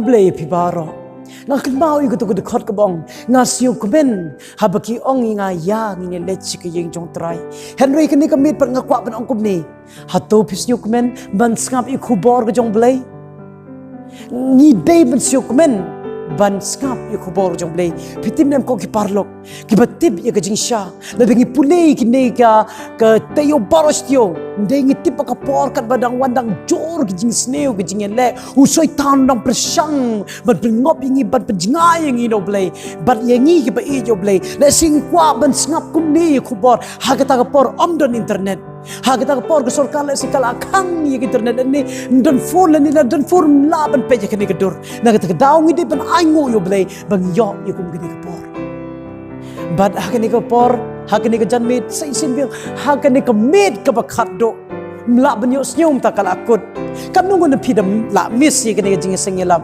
kublay pibaro Nakin mau ikut aku dekat ke bong ngasih komen habaki ong inga ya ngine leci ke yang jong try Henry kini kemit per ngakwa ban ong kumni hato pisnyo komen ban skap ikubor ke jong blay ni day ban syo komen ban skap ikubor jong blay pitim nem ko ki parlok ki batib ya ke jingsha lebih pulei kini ka tayo barostio ndai ngitip ka por kat badang wandang jor ki jing sneo ki jing le usoi tan dang persang ban ngop ingi ban penjngai ingi no blay ban yangi ki ba i jo blay le sing kwa ban skap kumni ikubor hagata ka por amdon internet hagata ka por ka sorkal le sikala khang ye internet ni don phone ni la don phone la ban pe kini ka dur nagata ka daw ngi de ban aingo yo blay ban yo ye kum kini ka por bad hakani ka por hakani ka janmit sai sin bil hakani ka mit ka bakhat do mla banyo snyum takal akut kam nungu na pidam la miss ye kani ka jing sengelam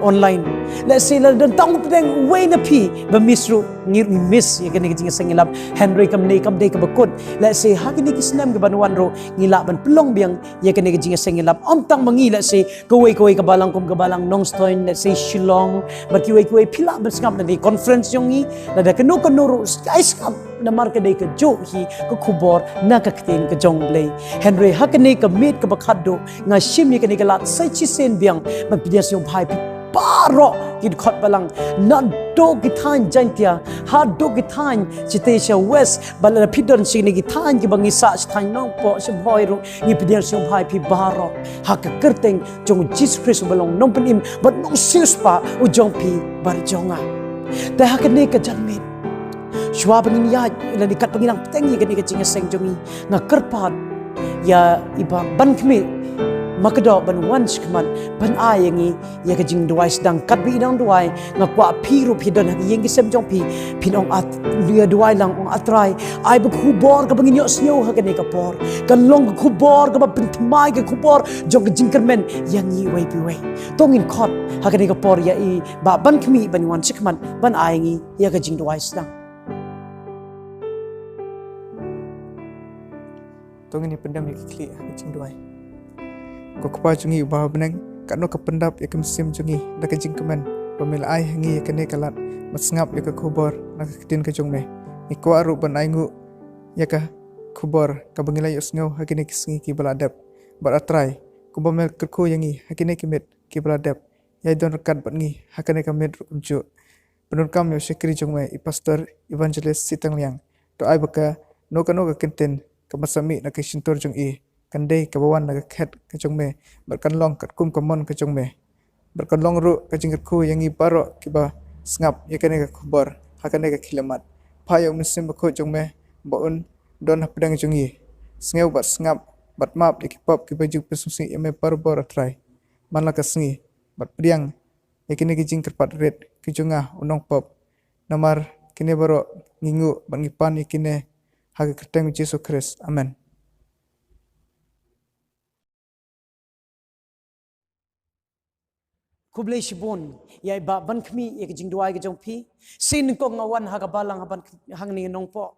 online let's say la dan tang pedeng way na pi ba misru ngir miss ye kani ka jing sengelam Henry kam nei kam dei ka bakut let's say hakani ki snam ka banwan ro ngila ban pelong biang ye kani ka jing sengelam am tang mangi let's say kawai ka balang kum ka balang nongstoin let's say Shillong ba ki wai pila ban skam na di conference yongi la da kanu ro ice kam na marka dei ka jo hi ka khubor na ka kten ka jong blay Henry hakani ka mit ka bakhado nga shim ye kani ka lat sai chi sen biang ban pidias yo bhai paro kid khot balang na do gitan jantia ha do gitan chitesha west bala pidon sini gitan ki bangi sa stan no po se boy ro ni pidian so bhai pi baro ha ka kerteng jong Jesus Christ balong nom penim but no sis pa u jong pi bar jonga ta hakane ka janmit Shwa bangin ya ila dikat panginang tengi kani ka jinga seng jongi nga kerpat ya iba ban kmi makado ban once kaman ban ayangi ya ka jing duai sedang kat bi dang duai nga kwa pi ru pi don hagi yengi sem jong pi pinong at dia duai lang ong atrai ai ba khubor ka bangin yo snyo ha kani ka por ka long ka khubor ka ba pinthmai ka khubor jong ka jing kermen yangi wai pi wai tongin khot ha kani ka por ya I ba ban kmi ban once kaman ban ayangi ya ka jing duai sedang tong ini pendam ya klik kecing duai ko kapa jungi bah benang kano ka pendap ya kemsim jungi da ka jingkeman pamil ai hangi ya kene kalat masngap ya ka khubor na ka tin ka jongme ni ko aru ban aingu ya ka khubor ka bangilai usngau hakine kisngi ki baladap bar atrai ko bamel kerko yangi hakine kimet ki baladap ya don rekat bangi hakane ka met rumju penun kam yo sekri jongme I pastor evangelist sitang liang to ai baka no ka kenten kamasami na kishintor jong I kandai kabawan na khet ka jongme berkan long kat kum kamon ka jongme berkan long ru ka jingker ku yang I baro kiba snap ya kane ka khubor hakane ka khilamat phayo musim ko jongme baun don hapdang jongi sngew bat snap bat map ya kipop kiba juk pesusi ya me baro try manla ka sngi bat priang ya kane ki jingker pat red ki jonga unong pop namar kine baro ngingu bangipan ikine haga kerteng Jesus Christ amen kublay shibon ya ba ban khmi ye jing duai ge jong pi sin ko ngawan ha ka balang ban hang ni nong po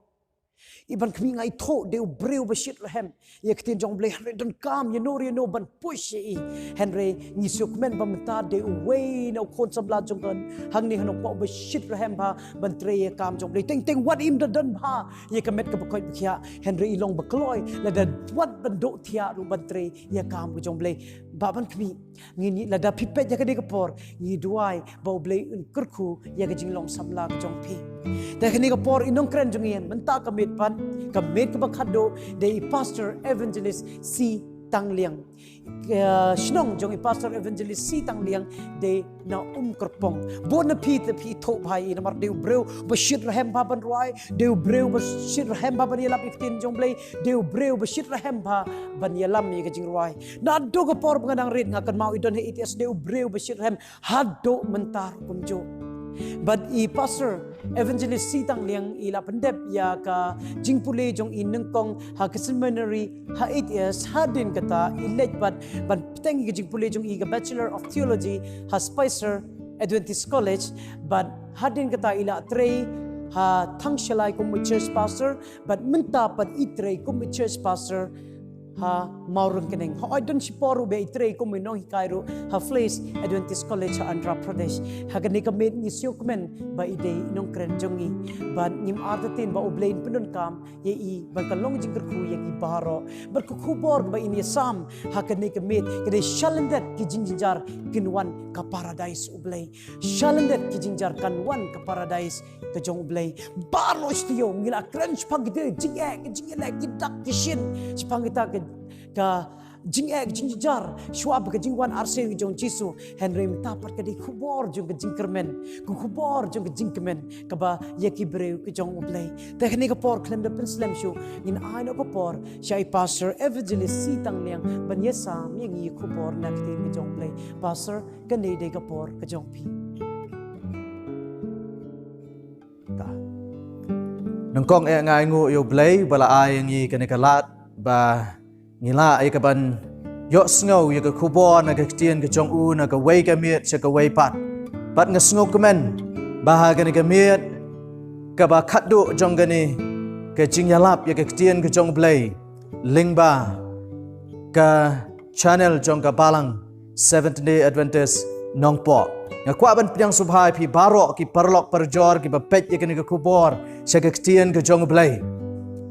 iban khmi ngai tho de breu ba shit lahem ye ktin jong blay don kam you know ban push ye Henry ni sukmen ba mata de way no kon sabla jong kan hang ni hanok po ba shit lahem ba ban tre ye kam jong blay teng what im da dan ba ye kamet ka bakoi khia Henry ilong ba kloi la da what ban do thia ru ban tre ye kam jong blay ba ban khmi ngini la da pipet ya ka de ka por ni duai ba blay un kurku ya ka jinglong samla ka jong pi da ka ni ka por inong kren jong yen menta ka met pan ka met ka bakhado de pastor evangelist C Tangliang shnong jong I pastor evangelist C Tangliang de na kerpong bon na pi tho bhai na mar de breu bashir rahem ba ban roi de breu bashir rahem ba ban yalap 15 jong blay de breu bashir rahem ba ban yalam ye ka jing roi na do ka por ngadang rit ngakan mau idon he its de breu bashir rahem hado mentar kumjo but I pastor evangelist C Tangliang ila pendep ya ka jingpule jong inengkong ha seminary ha 8 years ha din kata elect but tengi ka jingpule jong I ka bachelor of theology ha Spicer Adventist College but ha din kata ila trey ha thangshilai kum church pastor but menta pat itrey kum church pastor ha maurun keneng ha don siporu be itre ko minong hikairu ha place Adventist College ha Andhra Pradesh ha gani kamet ni siokmen ba ide inong kren jongi ba nim ardatin ba oblain penun kam ye i ba kalong jingker khu ye i baro ber ku khubor ba ini sam ha gani kamet kede shalendet ki jinjar kinwan ka paradise ublay shalendet ki jinjar kanwan ka paradise ka jong ublay baro stiyo ngila kren spagite jingele gidak kishin spangita ka jingek jingjar shwab ka jingwan arse jong jisu henry mitapat ka di khubor jong ka jingkermen ku khubor jong ka jingkemen ka ba yaki breu ka jong ublay technique por klem de penslam shu in aino ko por shai pastor evangelist sitang liang ban yesa yang yi khubor nakti ka jong ublay pastor ka ne de ka por ka jong pi ta nangkong e ngai ngu yo blay bala ai ngi kanikalat ba ngila ay kaban yo sngo ya ka kubon na ka tien ka jong u na ka wei ka miet cha ka wei pat nga sngo kemen bah ga ni ka miet ka ba khadu jong ga ni ka jing yalap ya ka tien ka jong blay ling ba ka channel jong ka balang Seventh Day Adventist nong po nga kwa ban piang subhai pi baro ki parlok parjor ki ba pet ya ka ni ka kubor cha ka tien ka jong blay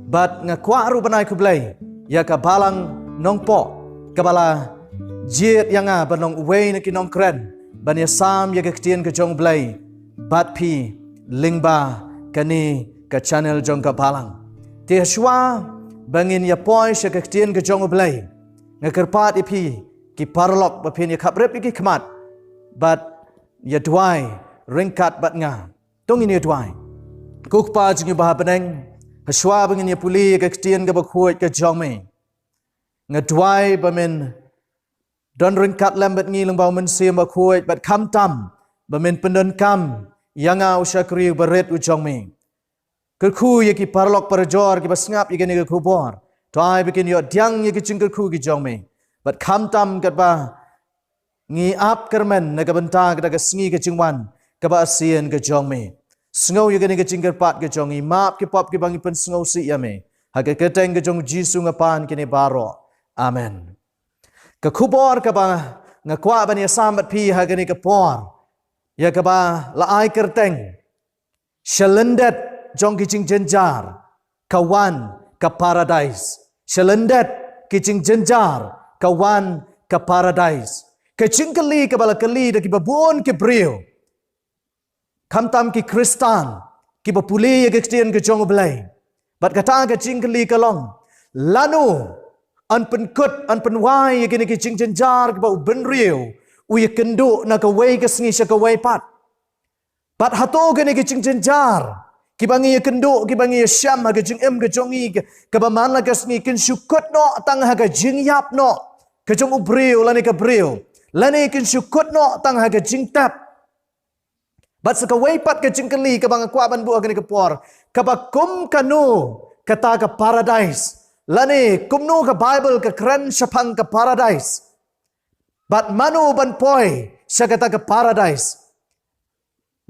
bat nga kwa ru banai ku blay ya ka balang nong po kabala jiet yang a banong wei na kinong kren ban ya sam ya ka tien ka jong blay bat pi lingba kani ka channel jong ka balang te shwa bangin ya poi sha ka tien ka jong blay nga kerpat ipi ki parlok ba pin ya khaprep ki khmat bat ya dwai ringkat bat nga tongin ya dwai kukpa jingi ba beneng Hashwa bangin ya puli ka tien ka bakhuat ka jongme ngadwai bamin don ringkat lambat ngi lengbau men sim bakhuat bat kham tam bamin pendon kam yanga usyakri baret u jongme kerkhu ye ki parlok parjor ki basngap ye ni ka khubor twai bikin yo dyang ye ki jingker khu ki jongme bat kham tam kat ba ngi ap kermen na ka benta ka ka sngi ka jingwan ka ba asien ka jongme Sngau ya gani ka jingker pat ka jong imap ki pop ki bangi pen sngau si yame ha ka keteng ka jong jisu ngapan kini baro amen ka khubor ka ba nga kwa ban ya sambat pi ha gani ka por ya ka ba la ai kerteng shalendet jong ki jing jenjar kawan ka paradise shalendet ki jing jenjar kawan ka paradise ka jingkeli ka bala keli da ki babon ki brio Kamtam ki Kristan ki bapuli ya kektian ke jong belai bat kata ka jingkeli kalong lanu an penkut an penwai ya kini ki jing jenjar ki bau benriu u ya kendu na ka wei ka sngi sya ka wei pat bat hato kini ki jing jenjar ki bangi ya kendu ki bangi ya syam ha ka jing em ka jongi ka ba man la ka sngi kin syukut no tang ha ka jing yap no ka jong ubriu lani ka briu lani kin syukut no tang ha ka jing tap Bat saka weipat ke jingkeli ke bang kwa ban bu agani ke por ka ba kum kanu kata ke paradise lani kumnu ke bible ke kren syapang ke paradise bat manu ban poi sya kata ke paradise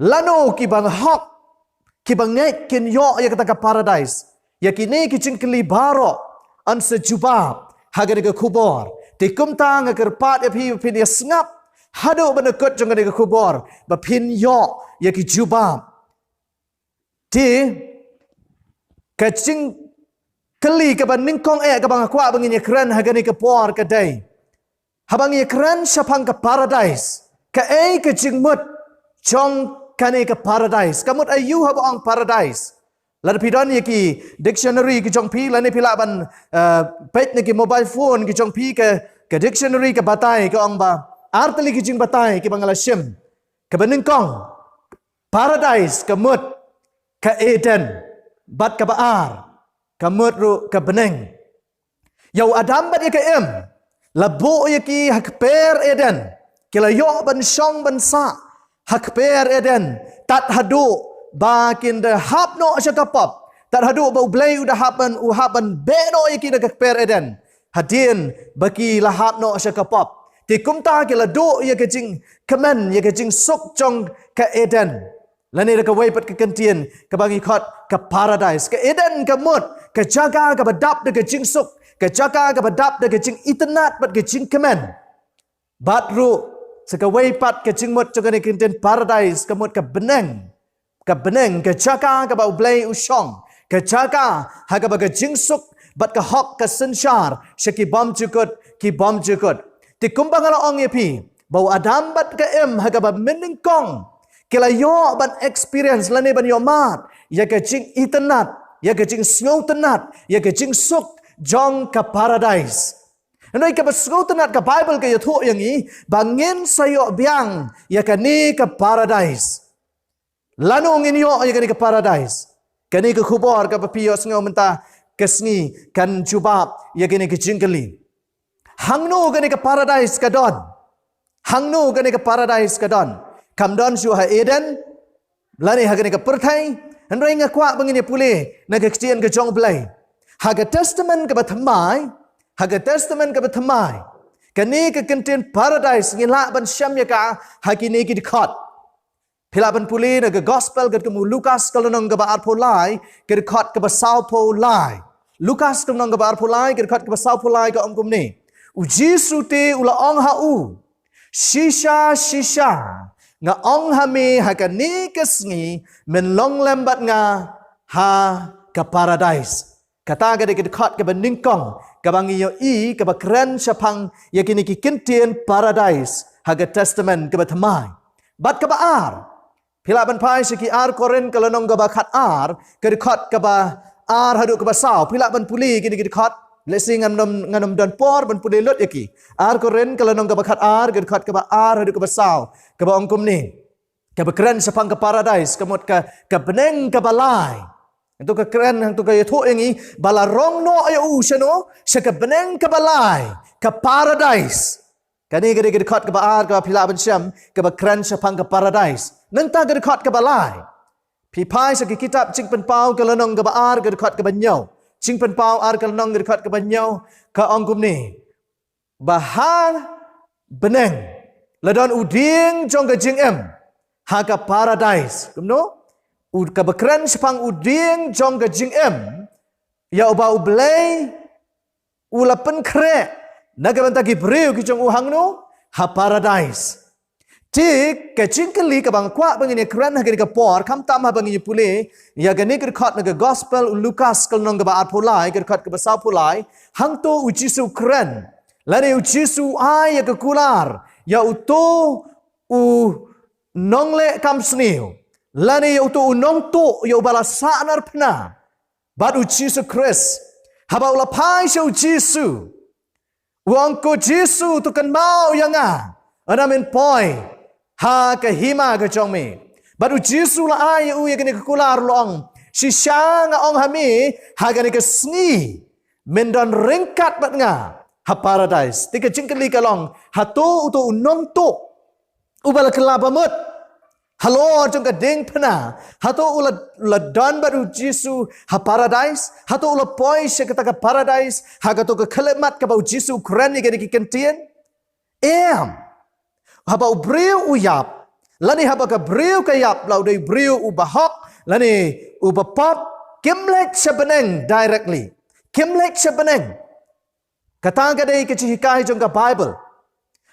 lanu ki bang hok ki bang ngek kin yo ya kata ke paradise ya kini ki jingkeli baro an sejubab hagani ke kubor ti kumtang ke pat ya pi ya sngap hado benekut jong ke kubor ba pin yo ya ki jubab ti kacing keli ke ban ningkong ke bang kwa bangin ya kran hagani ke por ke dai habang ya kran syapang ke paradise ke ke jingmut jong kani ke paradise kamut ayu habang paradise lada pidon ya ki dictionary ki jong pi lani pila ban page ni ki mobile phone ki jong pi ke dictionary ke batai ke ong ba artali ki jing batai ki bangala shim ke beningkong paradise ke mut ke Eden bat ke baar ke mut ru ke beneng yau adam bat ya ke em labu ya ki hakper Eden kila yo ban shong ban sa hakper Eden tat hadu bakin de hapno syakapap tat hadu bau blay udah haban beno ya ki de hakper Eden hadin baki lahapno syakapap ti kumta kila do ya ke jing kemen ya ke jing suk jong ke Eden lani ka weipat ke kentien ke bangi khot ke paradise ke Eden ke mut ke jaga ke badap de ke jing suk kejaka kepadap da kejing iternat bat kejing kemen. Bat ru sekawai pat kejing mut jogani kinten paradise kemut ke beneng. Ke beneng kejaka ke bau blay usong. Kejaka haga ba kejing suk bat ke hok ke sensyar syaki bom jukut ki bom jukut. Ti kumbang ala ong yepi bau adam bat ke haga ba menengkong. Kila yo ban experience lani ban yo mat ya kejing iternat ya kejing snow tenat ya kejing suk jong ke paradise. Noi ka basgo tenat ka Bible ka yatho yang i bangin sayo biang ya kani ke paradise. Lanu ngin yo ya kani ke paradise. Kani ke kubor ka papiyo ngau menta kesngi kan jubab ya kani ke jingkeli. Hangnu kani ke paradise ka don. Hangnu kani ke paradise ka don. Kam don su ha Eden lani ha kani ke pertai. Andoi ngakwa bangin pule na ke kecian ke jong belai. Haga testament ke bathamai. Haga testament ke bathamai. Kani ke kenten paradise ngila ban syam ya ka hakini ki dikhot. Pila ban puli na ke gospel ke mu Lukas kalonong ke ba arpolai ke dikhot ke ba saupo lai. Lukas kalonong ke ba arpolai ke dikhot ke ba saupo lai ke omkum ni. Uji sute ula ong ha u. Shisha nga ong hami hakani kesngi men long lembat nga ha ke paradise. Kata ke dikhot ke ba ningkong kabang iyo ke ba keren syapang yakini ki kentien paradise haga testament ke ba thamai. Bat ke ba ar. Pila ban pai siki ar koren kalonong ke ba khat ar ke dikhot ke ba ar hadu ke ba sau. Pila ban puli kini ke dikhot lesi nganom don por ban puli lot yaki. Ar koren kalonong ke ba khat ar ke dikhot ke ba ar hadu ke ba sau. Ke ba ongkum ni. Ke ba keren syapang ke paradise kemut ke beneng ke balai. Itu kekeren yang tu kaya tu ini bala rong no ayu seno seka beneng ke balai ke paradise. Kani gede dekat ke baar ke pila bensyam ke keren syapang ke paradise. Nenta gede dekat ke balai. Pipai seki kitab cing penpau ke lenong ke baar ke dekat ke banyau. Cing penpau ar ke lenong ke dekat ke banyau ke ongkum ni. Bahar beneng ledon uding jong ke jing ha ke paradise. Kumno? Kabakran sepang uding jong ke jing ya uba ublay ulapen kre nagaban tagi breu ki jong uhang no ha paradise tik ke jing keli ka bang kwa bangini kran ha ke por kam tam ha bangini pule ya gani ke khot na gospel Lukas kal nong ba apulai ke khot ke basau pulai hang to ujisu kran lani ujisu ai ya ke kular ya uto u nongle kam sniu lani yau tu unong tu yau bala sa'nar pena. Badu Jesu Christ. Haba ula pai siya Jesu. Uang ko Jesu tu kan mau yang anamin poi. Ha kahima ka chong mi. Badu Jesu la ay u ya gani kakular loong. Si siya nga ong hami ha gani ka sngi. Mendon ringkat bat nga. Ha paradise. Tika jingkali ka long. Ha tu utu unong tu. Ubala kelabamut. Halo jong ka ding pena. Hato ula don baru Jesu ha paradise. Hato ula poi siya kata ka paradise. Hagato ka kalimat ka bau Jesu keren ni gani kikentien. Haba ubriu uyap. Lani haba ka briu kayap. Lau day briu ubahok. Lani ubapop. Kimlek siya beneng directly. Kimlek siya beneng. Kata ka day kachihikahi jong ka Bible.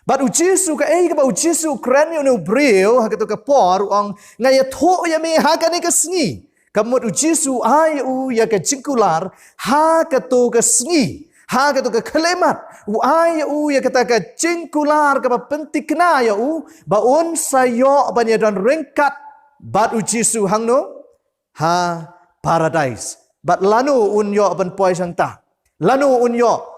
But ujisu ka ka ba ujisu kren yo no breu ha ka por ang ngaya tho ya me ha ka ni ka sngi kamut ujisu ai u ya ka jingkular ha ka to ka sngi ha ka to ka kalemat u ai u ya ka ta ka jingkular ka ba pentikna ya u ba un sayo ban ya don ringkat but ujisu hang no ha paradise but lanu un yo ban poi sang ta lanu un yo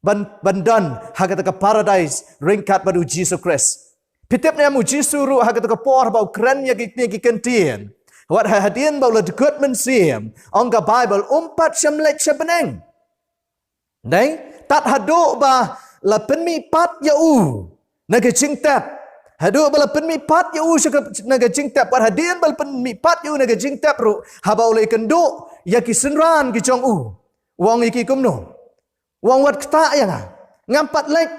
bandan hagat ka paradise ringkat badu Jesus Christ. Pitip na mu Jesus ru hagat ka por bau keren ya ki kentien. Wat hadien bau la dekat mensim. Ongga Bible umpat syamlek syabeneng. Dai tat hadu ba la penmi pat ya u. Naga jingtap. Hadu ba la penmi pat ya u naga jingtap. Wat hadien bal penmi pat ya u naga jingtap ru habau le kendo ya ki senran ki jong u. Wong iki kumno. Wang wat kata yang ngampat lek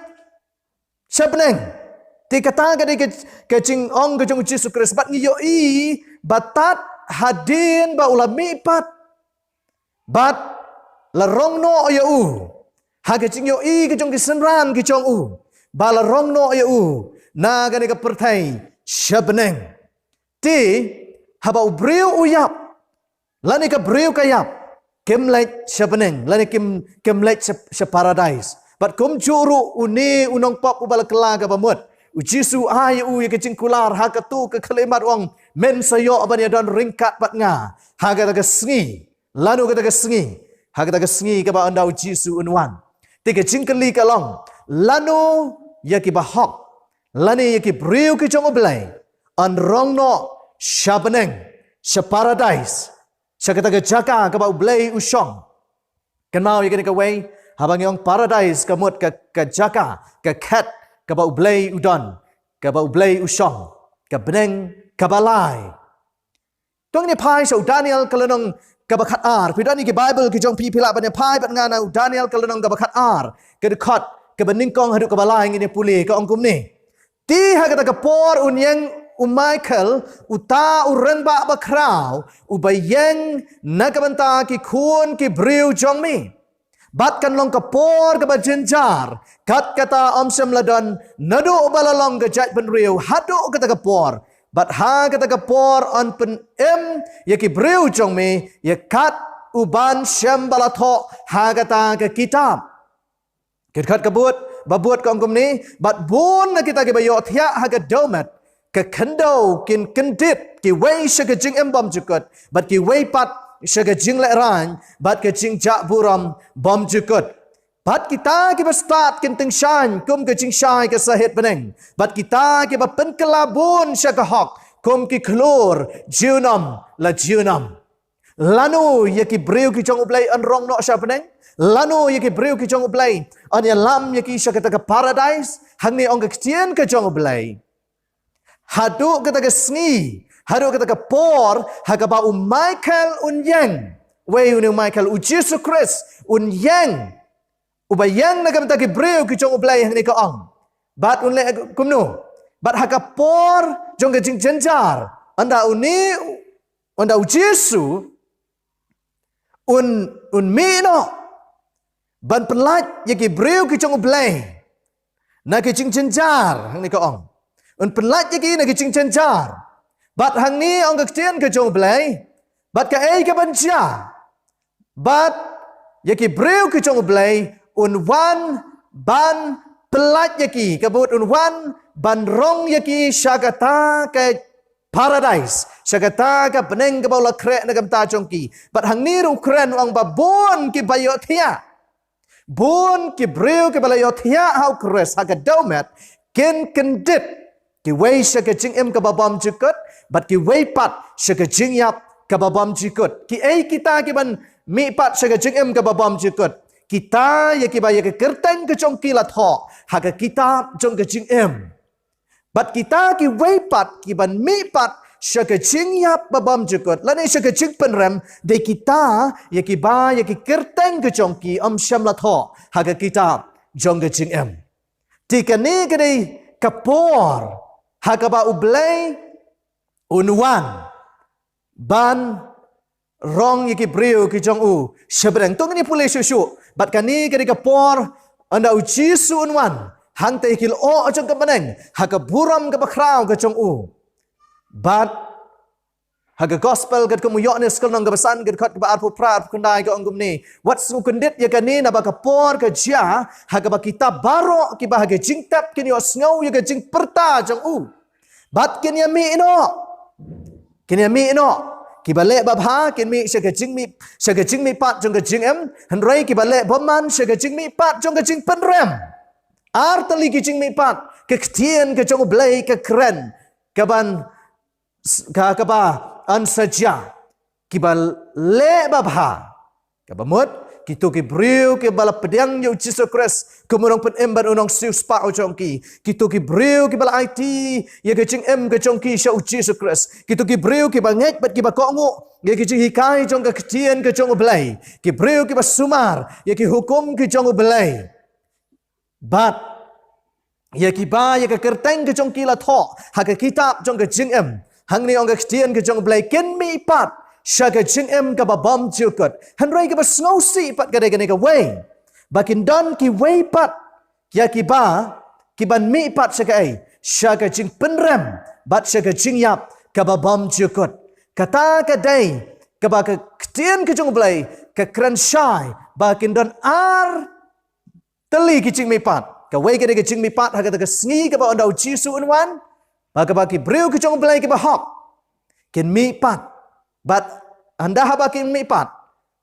syabeneng ti kata ka di ke jing ong ke jong Jesus Christ bat ngiyo i batat hadin ba ulami pat bat la rong no ya u Haga jing yo i ke jong ke senran ke jong u. Bala rong no ya u. Na gani ka pertai shabneng. Ti haba ubriu uyap. Lani ka briu kayap. Kim lek shabneng. Lani kim lek paradise. Bat kum juru uni unong pop ubala kelaga pamut. Ujisu ay u ke jing kular haga tu ke kalimat wang men sayo abani don ringkat bat nga. Haga ta sengi. Lanu kata sengi. Haga ta sengi ka ba anda ujisu unwan. Tiga jingkeli kalong. Lanu yaki bahok. Lani yaki briu ki jong oblay. An rong no shabneng. Paradise. Syakata ke jaka ka ba oblay usyong. Kan mau yaki ka way. Habang yung paradise kamut ka jaka. Ka kat ka ba oblay udon. Ka ba oblay usyong. Ka beneng ka balay. Tuang ni pai so Daniel kalanong kabakat ar. Pidani ke Bible ke jong pipila ban pai ban ngana Daniel kalanong kabakat ar. Ke dekat ke beningkong haduk kabalay ngini puli ka ongkum ni. Ti ha kata ke por unyeng Michael uta urenba bakraw ubayeng nakabanta ki kun ki briu jong mi. Bat kan long kapor ke bajenjar. Kat kata omsem ladon nadu balalong ke jat benriu hadu kata kapor. Bat ha kata kapor on pen yaki briu jong mi yakat uban syam balato ha kata ke kitab. Kat kabut babut ka ongkum ni bat bun na kita ke bayo thia ha ke domet ke kendo kin kendit ki wei sya ke jing bom jukut bat ki wei pat sya ke jing le ran bat ke jing jak buram bom jukut. Bat kita ke start kin ting shan kum ke jing shai ke sahit beneng. Bat kita ke pen kelabun sya ke hok kum ki klur jiunam la jiunam. Lanu yaki briu ki jong ublay an rong no sya beneng. Lanu yaki briu ki jong ublay an yalam yaki sya kata ke paradise hang ni ong ke ktien ke jong ublay. Hadu kata ke sengi, hadu kata ke por, hakaba Michael unyeng. Wei unu Michael Jesu Christ unyeng. Ubayang na kami taki briu ki jong ublay hang ni ka ong. Bat unle kumno. Bat hakapor jong ke jing jenjar. Anda uni anda Jesu un mino. Ban penlat yaki briu ki jong ublay. Na ki jing jenjar hang ni ka ong. Un penlat yaki na ki jing jenjar. Bat hang ni ong ke ktien ke jong ublay. Bat ka ei ka bancia. Bat yaki briu ki jong ublay. Un wan ban pelat yaki kabut un wan ban rong yaki syagata ke paradise syagata ke beneng ke bawla krek na gamta jongki bat hang ni ru kren ang babon ki bayo thia bon ki breu ke balayo thia hau kres ha ke domet ken kendit ki wei syaga jing ke babam jukut bat ki wei pat syaga jing yap ke babam jukut ki ei kita ki ban mi pat syaga jing ke babam jukut. Kita ya kibaya ke kerteng ke jong kilat ho haga kitab jong ke jing bat kita ki weipat ki ban mi pat sya ke jing yap babam jukut lani sya ke jing penrem de kita ya kibaya ki kerteng ke jong ki syam lat ho haga kitab jong ke jing tikani ke dei kapor haga ba ublay unwan ban rong yaki briu ki jong u seberang tong ni pulai susu bat kani ketika por anda uji sunwan hang te kil o jong ke beneng haga buram ke bakrau ke jong u bat haga gospel kat kamu yok ni skol nang ke besan kat kat ba arpu prat kundai ke ongum ni wat su kundit ya kani na ba ke por ke jia haga ba kitab baro ki ba haga jingtap kini o sngow ya ke jing perta jong u bat kini mi ino kibale babha kin mi syaga jing mi pat jong ke jing hanrei kibale boman syaga jing mi pat jong ke jing penrem artali ki jing mi pat ke ktien ke jong blai ke kren kaban ka ba an saja kibale babha kabamut kitu ki briu ki bala pedang yu Jesus Christ kemunong pen emban unong sius pa ojongki kitu ki briu ki bala IT ye ke jing ke jongki sya Jesus Christ kitu ki briu ki banget bat ki ba kongu ye ki jing hikai jong ke ktien ke jong blai ki briu ki ba sumar ye ki hukum ki jong blai bat ye ki ba ye ke kerteng ke jongki la tho ha ke kitab jong ke jing hang ni ong ke ktien ke jong blai ken mi pat syaga jing ka babam jukut hanrei ka basngosi pat ka degane ka way bakin don ki weipat ya ki ba ki ban mi pat sakai syaga jing penrem bat syaga jing yap kaba bom jukut kata kadai kaba ke ketien ke jong blai ke kran syai bakin don ar teli ki jing mi pat ka wei ke jing mi pat ha ka sngi kaba ondau jisu unwan ba kaba ki breu ke jong blai ki ba hok kin mi pat bat anda ha ba ki mi pat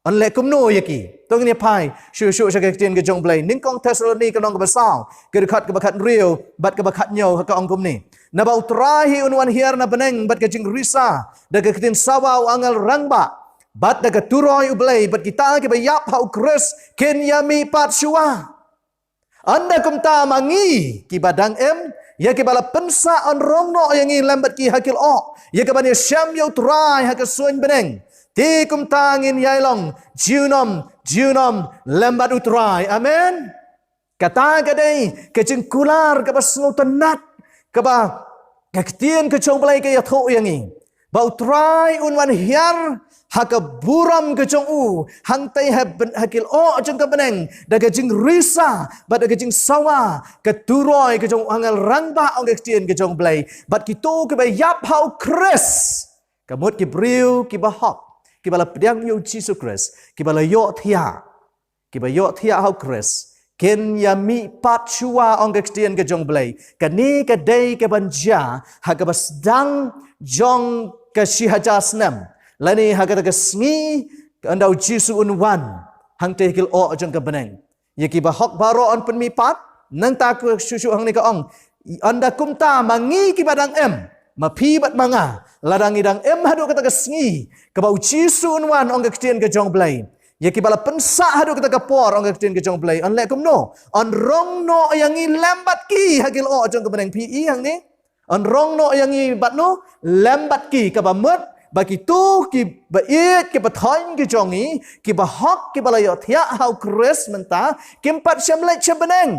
on le kum no yaki tong ni pai shu syaga ketien ke jong blai ning kong Thessaloni ka nong ka basau ke khat ka khat riu bat ka khat nyo ha ka ong kum ni na ba utrahi unwan hiar na beneng bat ka jing risa da ka ketien sawa angal rangba bat da ka turoi ublai bat kita ke ba yap ha ukres ken ya mi pat shua anda kum ta mangi ki badang em ya ke bala pensa on rongno yang i lambat ki hakil o ya ke bani syam yo trai ha ka suin beneng ti kum tangin yailong jiunom lambat utrai amen kata kadai ke jing kular ke basngu tenat ke ba ke ketien ke chong blai ke ya tho yang i ba utrai unwan hiar ha ka buram ke chong u hang tai hakil o jong ka beneng da ke jing risa ba da ke jing sawa ke turoi ke jong angal rangba ong ke ketien ke chong blai bat ki to ke ba yap hau kres kamut ki briu ki ba hok ki bala pedang yo Jesus Christ ki bala yo thia ki ba yo thia hau Christ ken ya mi pat chua ong ke ketien ke jong blai kani ke dei ke banja ha ka basdang jong ke shihajas nam lani ha ka sngi andau Jesus unwan hang te kil o jong ke beneng ye ki ba hok baro on pen mi pat nang ta ku susu hang ni ka ong anda kumta mangi ki badang em mapi bat manga ladang idang em hadu kata kesngi ke bau cisun wan ong ke ketien ke jong blai ye ki bala pensa hadu kata ke por ong ke ketien ke jong blai on le kum no on rong no yang i lambat ki hakil o jong ke beneng pi i hang ni on rong no yang i bat no lambat ki ke ba mut bagi tu ki ba it ki ba thon ki jong i ki ba hok ki bala yo thia hau kres menta kim pat syam le syam beneng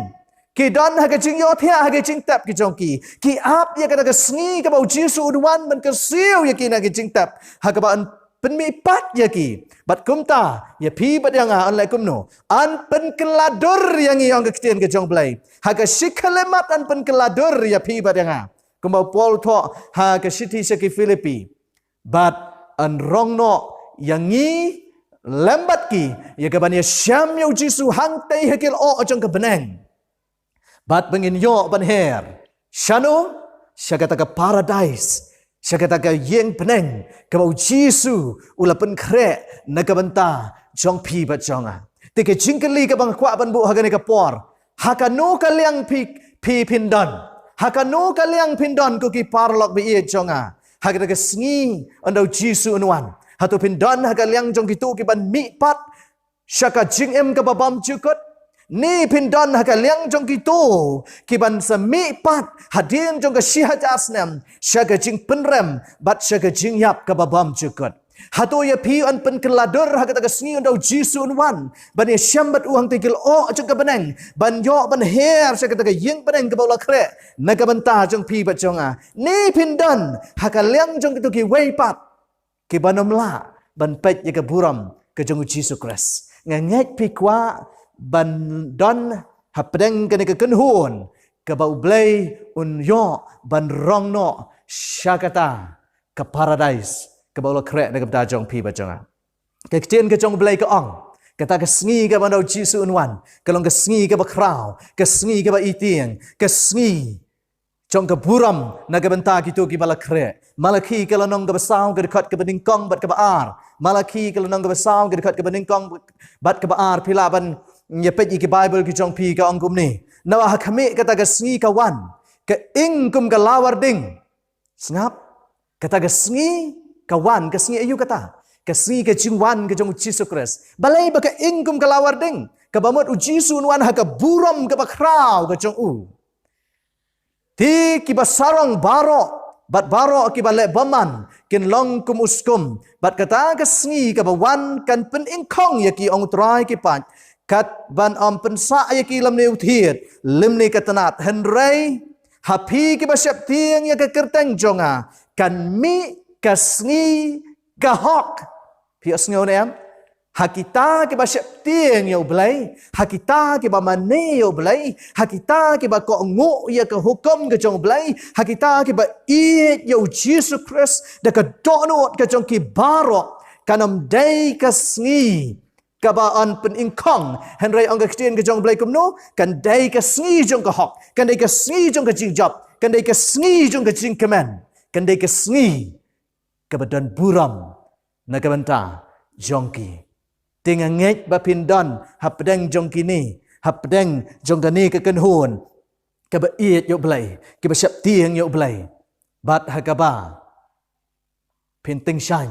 ki don ha ka jing yo thia ha ka jing tap ki jong ki ap ya ka ka sngi ka bau jisu udwan man ka siu ya ki na ki jing tap ha ka ba an pen mi pat ya ki bat kum ta ya pi bat yang an lai kum no an pen keladur yang yang ka ketien ka jong blai ha ka shikalemat an pen keladur ya pi bat yang kum bau pol tho ha ka city sa ki Filipi bat an rong no yang ngi lambat ki ya ka ban ya syam yo jisu hang tai hakil o jong ka beneng bat bengin yo ban her shanu syagata ka paradise syagata ka yeng peneng ka bau jisu ula pen kre na ka banta jong pi bat jonga te ke jingkeli ka bang kwa ban bu hagane ka por hakano ka liang pi pindon hakano ka liang pindon ku ki parlok bi e jonga hagata ka sngi andau jisu unwan hatu pindon haga liang jong kitu ki ban mi pat syaka jing em ka babam jukut ni pindon haka liang jong kitu kiban semi pat hadin jong ka shihat asnam syaga jing penrem bat syaga jing yap ka babam jukut hatu ya pi an pen keladur haka ta sngi ndau jisun wan ban ya syambat uang tigil o jong ka beneng ban yo ban her syaga ta ying beneng ka bola kre na ka banta jong pi bat jonga ni pindon haka liang jong kitu ki wei pat ki banom la ban pet ya ka buram ka jong Jesus Christ ngangek pi kwa ban don hapdeng kene ke kenhun ke bau blai un yo ban rong no syakata ke paradise ke bau la krek ne ke jong pi ba jonga ke ketien ke jong blai ke ong kata ke sngi ke ban jisu unwan ke long ke sngi ke ba krau ke sngi ke ba itieng ke sngi jong ke buram na ke benta kitu ki bala krek malaki ke lanong ke basau ke dekat ke beningkong bat ke baar malaki ke lanong ke basau ke dekat ke beningkong bat ke baar pila ban nyepet iki Bible ki jong pi ka ongkum ni nawa hakami kata ka sngi ka wan ka ingkum ka lawar ding snap kata ka sngi ka wan ka sngi ayu kata ka sngi ka jing wan ka jong Jesus Christ balai ba ka ingkum ka lawar ding ka bamot u jisu wan ha ka buram ka bakraw ka jong u ti ki basarong baro bat baro ki bale baman kin long kum uskum bat kata ka sngi ka bawan kan pen ingkong ya ki ong trai ki pat kat ban om pensa ya ki lam ne uthiet lim ne katanat henrei hapi ki basyap tiang ya ka kerteng jonga kan mi kasngi ka hok pi asngo ne am Hakita ke ba syap tieng yo belai, hakita ke ba mane yo belai, hakita ke ba ko ngo ya ke hukum ke jong belai, hakita ke ba iet yo Jesus Christ da ka donot ke jong ki barok kanam dai ka sngi ka ba an pen ingkong henry ong ka Christian ke jong belai kumno kan dai ka sngi jong ka hok, kan dai ka sngi jong ka jing job, kan dai ka sngi jong ka jing kemen, kan dai ka sngi ka ba dan buram na ka banta jong ki Tinga ngej ba pindon hapdeng jong kini hapdeng jong kani ke kenhun ke ba iet yo blai ke ba syap tieng yo blai bat hakaba pinting shan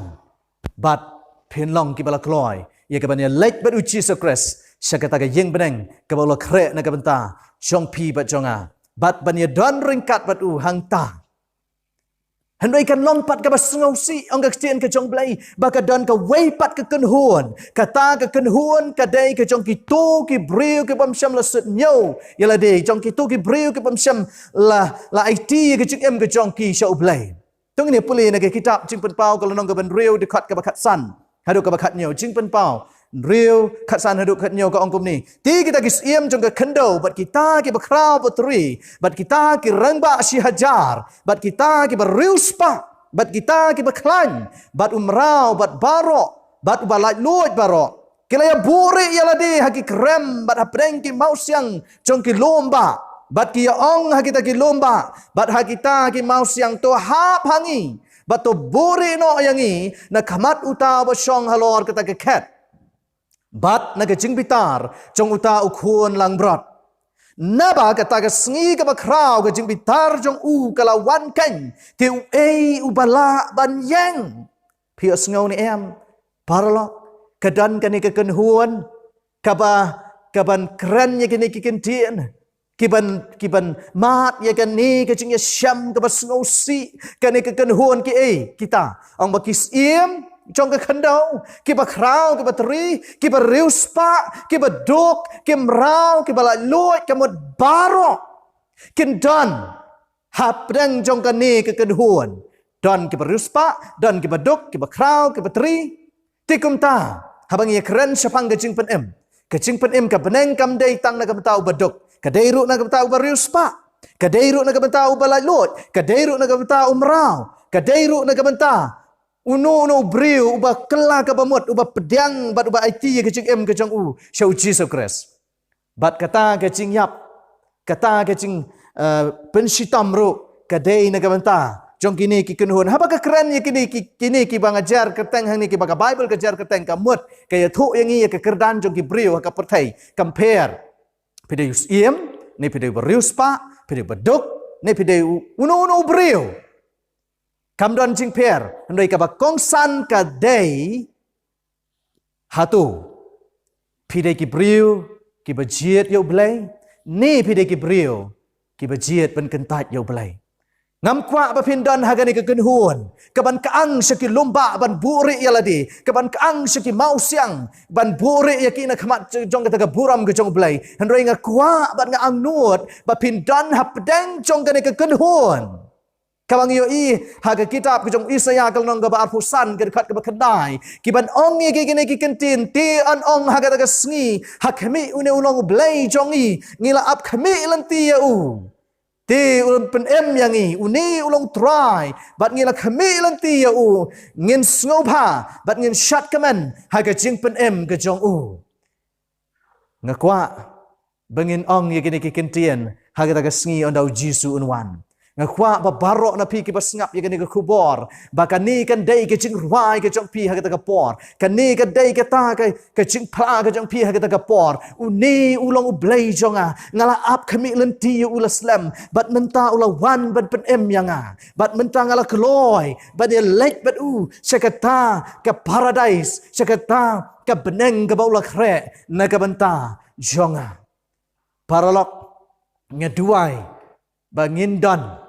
bat pinlong ki bala kloy ye ke ban ye lek bat u Jesus Christ syakata ke yeng beneng ke bala kre na ke benta jong pi bat jonga bat ban ye don ringkat bat u hangta Hendai kan lompat ke basengau si ang Christian ke jong blai baka dan ke weipat ke kenhuan kata ke kenhuan kadai ke jong ki tu ki briu ke pamsyam la sut nyau yala de jong ki tu ki briu ke pamsyam la IT ke jing em ke jong ki syau blai tung ni puli na ke kitab jing pen pau kalau nong ke ban riu dekat ke bakat san hadu ke bakat nyau jing pen pau riu kat san hadu kat nyau ke ongkum ni ti kita kis iem jong ke kendo bat kita ke bakrau putri bat kita ke rangba si hajar bat kita ke beriu spa bat kita ke baklan bat umrau bat barok bat ubalai luat barok kilaya buri yala di haki krem bat hapdeng ki mau siang jong ki lomba bat ki ong haki ta ki lomba bat haki ta ki mau siang to hap hangi bat to buri no yangi na kamat uta ba syong halor kata ke ket Bat na kajing bitar, jong uta ukhuan lang brat. Naba kata ka sngi ka bakraw kajing bitar jong kalawan kan. Tiu ubala ban yang. Pia sngaw ni em. Paralok. Kadan ka ni kakenhuan. Kaban keren ya kini kikintien. Kiban mat ya kan ni kajing ya syam ka basngaw si. Kani kakenhuan kita. Ang bakis iem. Jong ke kendau, ki ba krau, ki ba teri, ki ba riu spa, ki ba duk, ki mrau, ki ba la luat, ki mod baro. Kin don, hapdeng jong ke ni ke kenhuan. Don ki ba riu spa, don ki ba duk, ki ba krau, ki ba teri. Tikum ta, habang ia keren syapang kajing pen em. Kajing pen em ka beneng kam day tang na kam tau ba duk. Kadairu na kam tau ba riu spa. Kadairu na kam tau ba la luat. Kadairu na kam tau mrau. Kadairu na kam tau Uno briu uba kela ka bamut uba pedang bat uba IT ke jing em ke jong syau Jesus Christ. Bat kata ke jing yap kata ke jing pensitam ro kadai na gabanta jong kini ki kenhun haba ka keren ye kini ki bangajar keteng hang ni ki baga Bible kejar keteng kamut kaya thu yang ye ke kerdan jong ki briu ka perthai compare pide us iem ni pide briu spa pide beduk ni pide uno briu Kamdon jing per, hendai ka ba kongsan ka day hatu. Pide ki briu, ki ba jiet yo blai, ni pide ki briu, ki ba jiet ban kentat yo blai. Ngam kwa ba pindon hagani ka kenhuan, kaban kaang syaki lomba ban buri yaladi, kaban kaang syaki mau siang, ban buri yakina kamat jong kata ka buram ke jong blai. Hendai nga kwa ban nga ang nuot, ba pindon hapdeng jong kani ka kenhuan. Kabang iyo haga kitab kujong Isaya kalnong gaba arpusan kedekat ke kedai kiban ong ye gini kikentin ti an ong haga taga sngi hakmi une ulong blai jongi ngila ap kami lanti ya ti ulun pen em yangi uni ulong try bat ngila kami lanti ya ngin sngopa bat ngin shat kaman haga jing pen em ke jong ngakwa bangin ong ye gini kikentin haga taga sngi ondau jisu unwan Ngakwa ba barok na pi ki basngap ye kani ka kubor ba kani kan dai ke jing ruai ke jong pi ha ka por kani ka dai ke ta ka jing pla ka jong pi ha ka por uni ulong ublai jonga ngala ap kami lenti ulaslam bat menta ulawan ban pen em yanga bat menta ngala kloy bat ye lek bat sekata ka paradise sekata ka beneng ka baula kre na ka benta jonga paralok ngeduai bangindon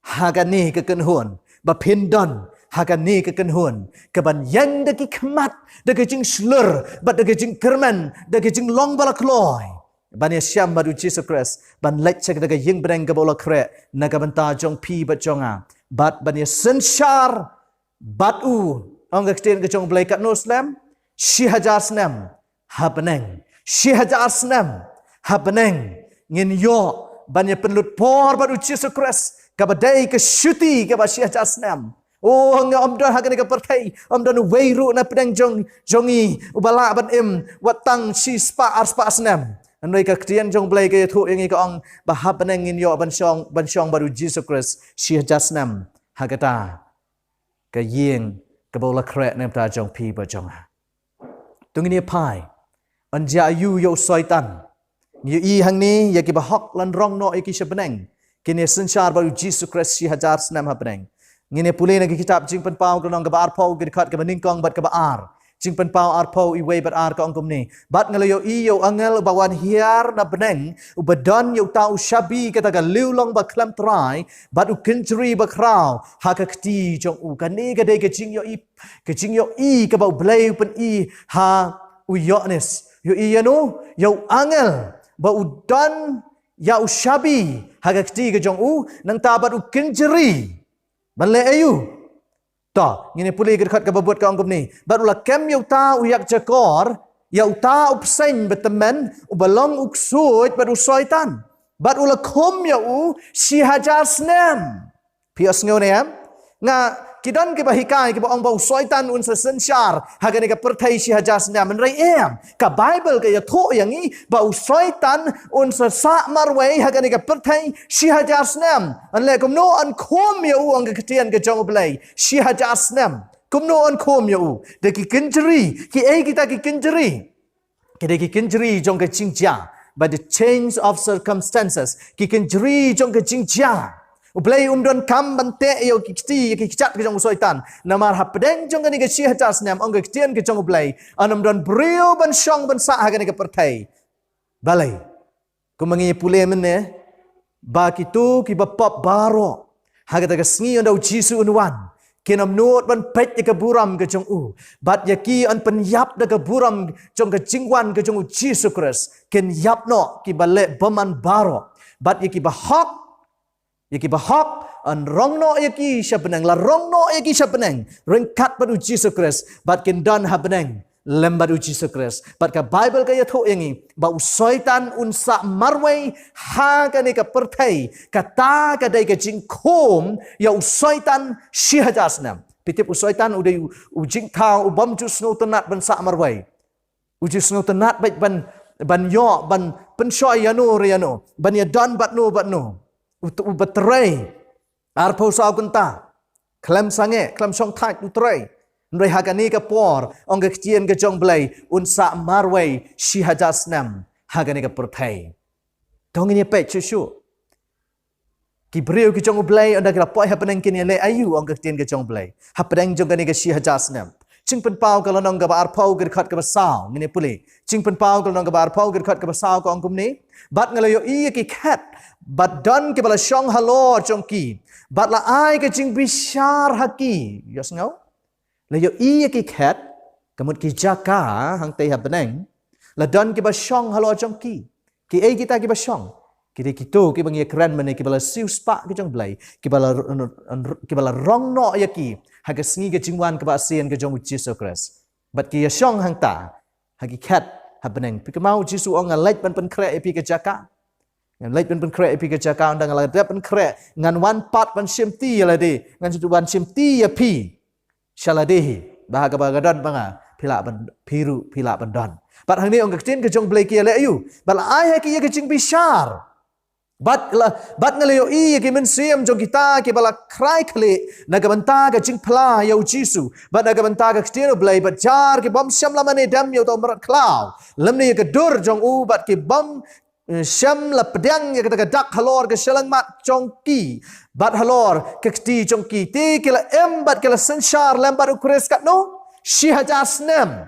hagani kekenhun bapindon hagani kekenhun keban yang daki kemat daki jing slur bat daki jing kerman daki jing long balakloy ban ya syam badu Jesus Christ ban lek cek daki ying bereng ke bola kre naga benta jong pi bat jonga bat ban ya sensyar bat ong ke jong blai kat no slam 1000 senem habeneng 1000 senem habeneng ngin yo banyak penlut por baru Jesus Christ kabadai ke syuti kaba 1000 senem. Oh nga omdan hagan ka pertai omdan weiru na pedang jongi ubala ban watang si spa senem. Andai ka krian jong blai ke thu yang ka ong bahab beneng ngin yo ban syong baru Jesus Christ 1000 senem hagata ka yeng ka bola krek nem ta jong pi ba jong tungini pai anja yu yo soitan yu i hang ni ya ki ba hok lan rong no iki sebeneng kini senchar baru Jesus Christ 1000 senem ha beneng ngine pulih nagi kitab jing pen pau ka nong ka bar pau ki khat ka beningkong bat ka ba ar jing pen pau ar pau i we bat ar ka ong kum ni bat ngalayo i yo angel bawan hiar na beneng ubadon yo tau shabi kata ka liulong ba klam trai bat u kinjri ba kraw ha ka kti jong u ka ni ka de ka jing yo i ka ba blai pen i ha u yones yo i yano yo angel ba udon ya u shabi ha ka kti ka jong u nang tabat u kinjri banle ayu ta ngine pulih gerkat ka babut ka ongkom ni barulah kem yau ta uyak jakor yau ta upsen betemen ubalong uksut baru soitan barulah kom yau 1000 senem pias ngone nga kidan ke bahikai ke ong bau soitan un sesensyar haga ne ka pertai 1000 senem menrai ka bible ke ya tho yang i bau soitan un sesak marwai haga ne ka pertai 1000 senem anle kom no an kom ya u ang ketian ke jong blai 1000 senem kom no an kom ya u de ki kinjri ki kita ki kinjri ke de ki kinjri jong ke jingja by the change of circumstances ki kinjri jong ke jingja Ublay umdon kam bante yo kiti kicat ke jong soitan namar hapdeng jong ni ke 1000 senem ong ke tian ke jong ublay anumdon brio ban syong ban sa haga ni ke pertai balai kumangi pule menne ba kitu ki bapap baro haga ta sngi ondau jisu unwan kenam not ban pet ke buram ke jong u bat yaki an penyap da ke buram jong ke jingwan ke jong jisu Christ ken yap no ki bale baman baro bat yaki bahak yaki bahak an rongno yaki syabeneng la rongno yaki syabeneng ringkat badu Jesus Christ bat ken dan habeneng lembadu Jesus Christ bat ka Bible ka yatho yangi ba usoitan unsa marwai ha ka ne ka pertai kata ka dai ka jingkom ya usoitan 1000 senem pitip usoitan udai ujing thau ubam ju snow tenat ban sa marwai uji snow tenat baik ban yo ban pensoi yano riano ban ya dan bat no ubatrai arpo sao kunta klam sange klam song thak utrai ndoi hagani ka por ong ke chien ke jong blai unsa marwai 1000 senem hagani ka perthai dong ini pe chusu ki breu ki jong blai onda ka poi happening kini le ayu ong ke chien ke jong blai happening jong gani ka 1000 senem ching pen pau ka lonong ka bar pau ger khat ka sao ngine puli ching pen pau ka lonong ka bar pau ger khat ka sao ka ong kum ni bat ngalayo i ki khat bat don ke bala syong halor jongki bat la ai ke jing bishar haki yos ngau la yo i ki khat kamut ki jaka hang tei habeneng la don ke ba syong halor jongki ki ai kita ki ba syong ki kitu ki bangi kran mane ki bala siu spa ki jong blai ki bala rong no yaki haga sngi ke jingwan ke ba sien ke jong Jesus Christ bat ki syong hang ta hagi khat habeneng pi ke mau jisu ong alait ban pen kre pi ke jaka ngan lait pen kre pi ke jaka undang ala dap pen kre ngan wan pat ban simti ala de ngan situ ban simti ya pi shaladehi bahaga bagadon banga pila ban piru pila ban don bat hang ni ong ketin ke jong blai ki ale ayu bal ai ha ki ye ke jing bishar bat ngalayo i ke men siam jong kita ke bala krai khle nagabanta ga jing pla yo jisu bat nagabanta ga ktino blai bat jar ke bom syam lamane dam yo to marat klaw lamne ke dur jong u bat ke bom syam la pedang ya kata dak halor ke selang mat jongki bat halor ke kti jongki ti ke la embat ke la sensyar lembar ukres kat no 1000 senem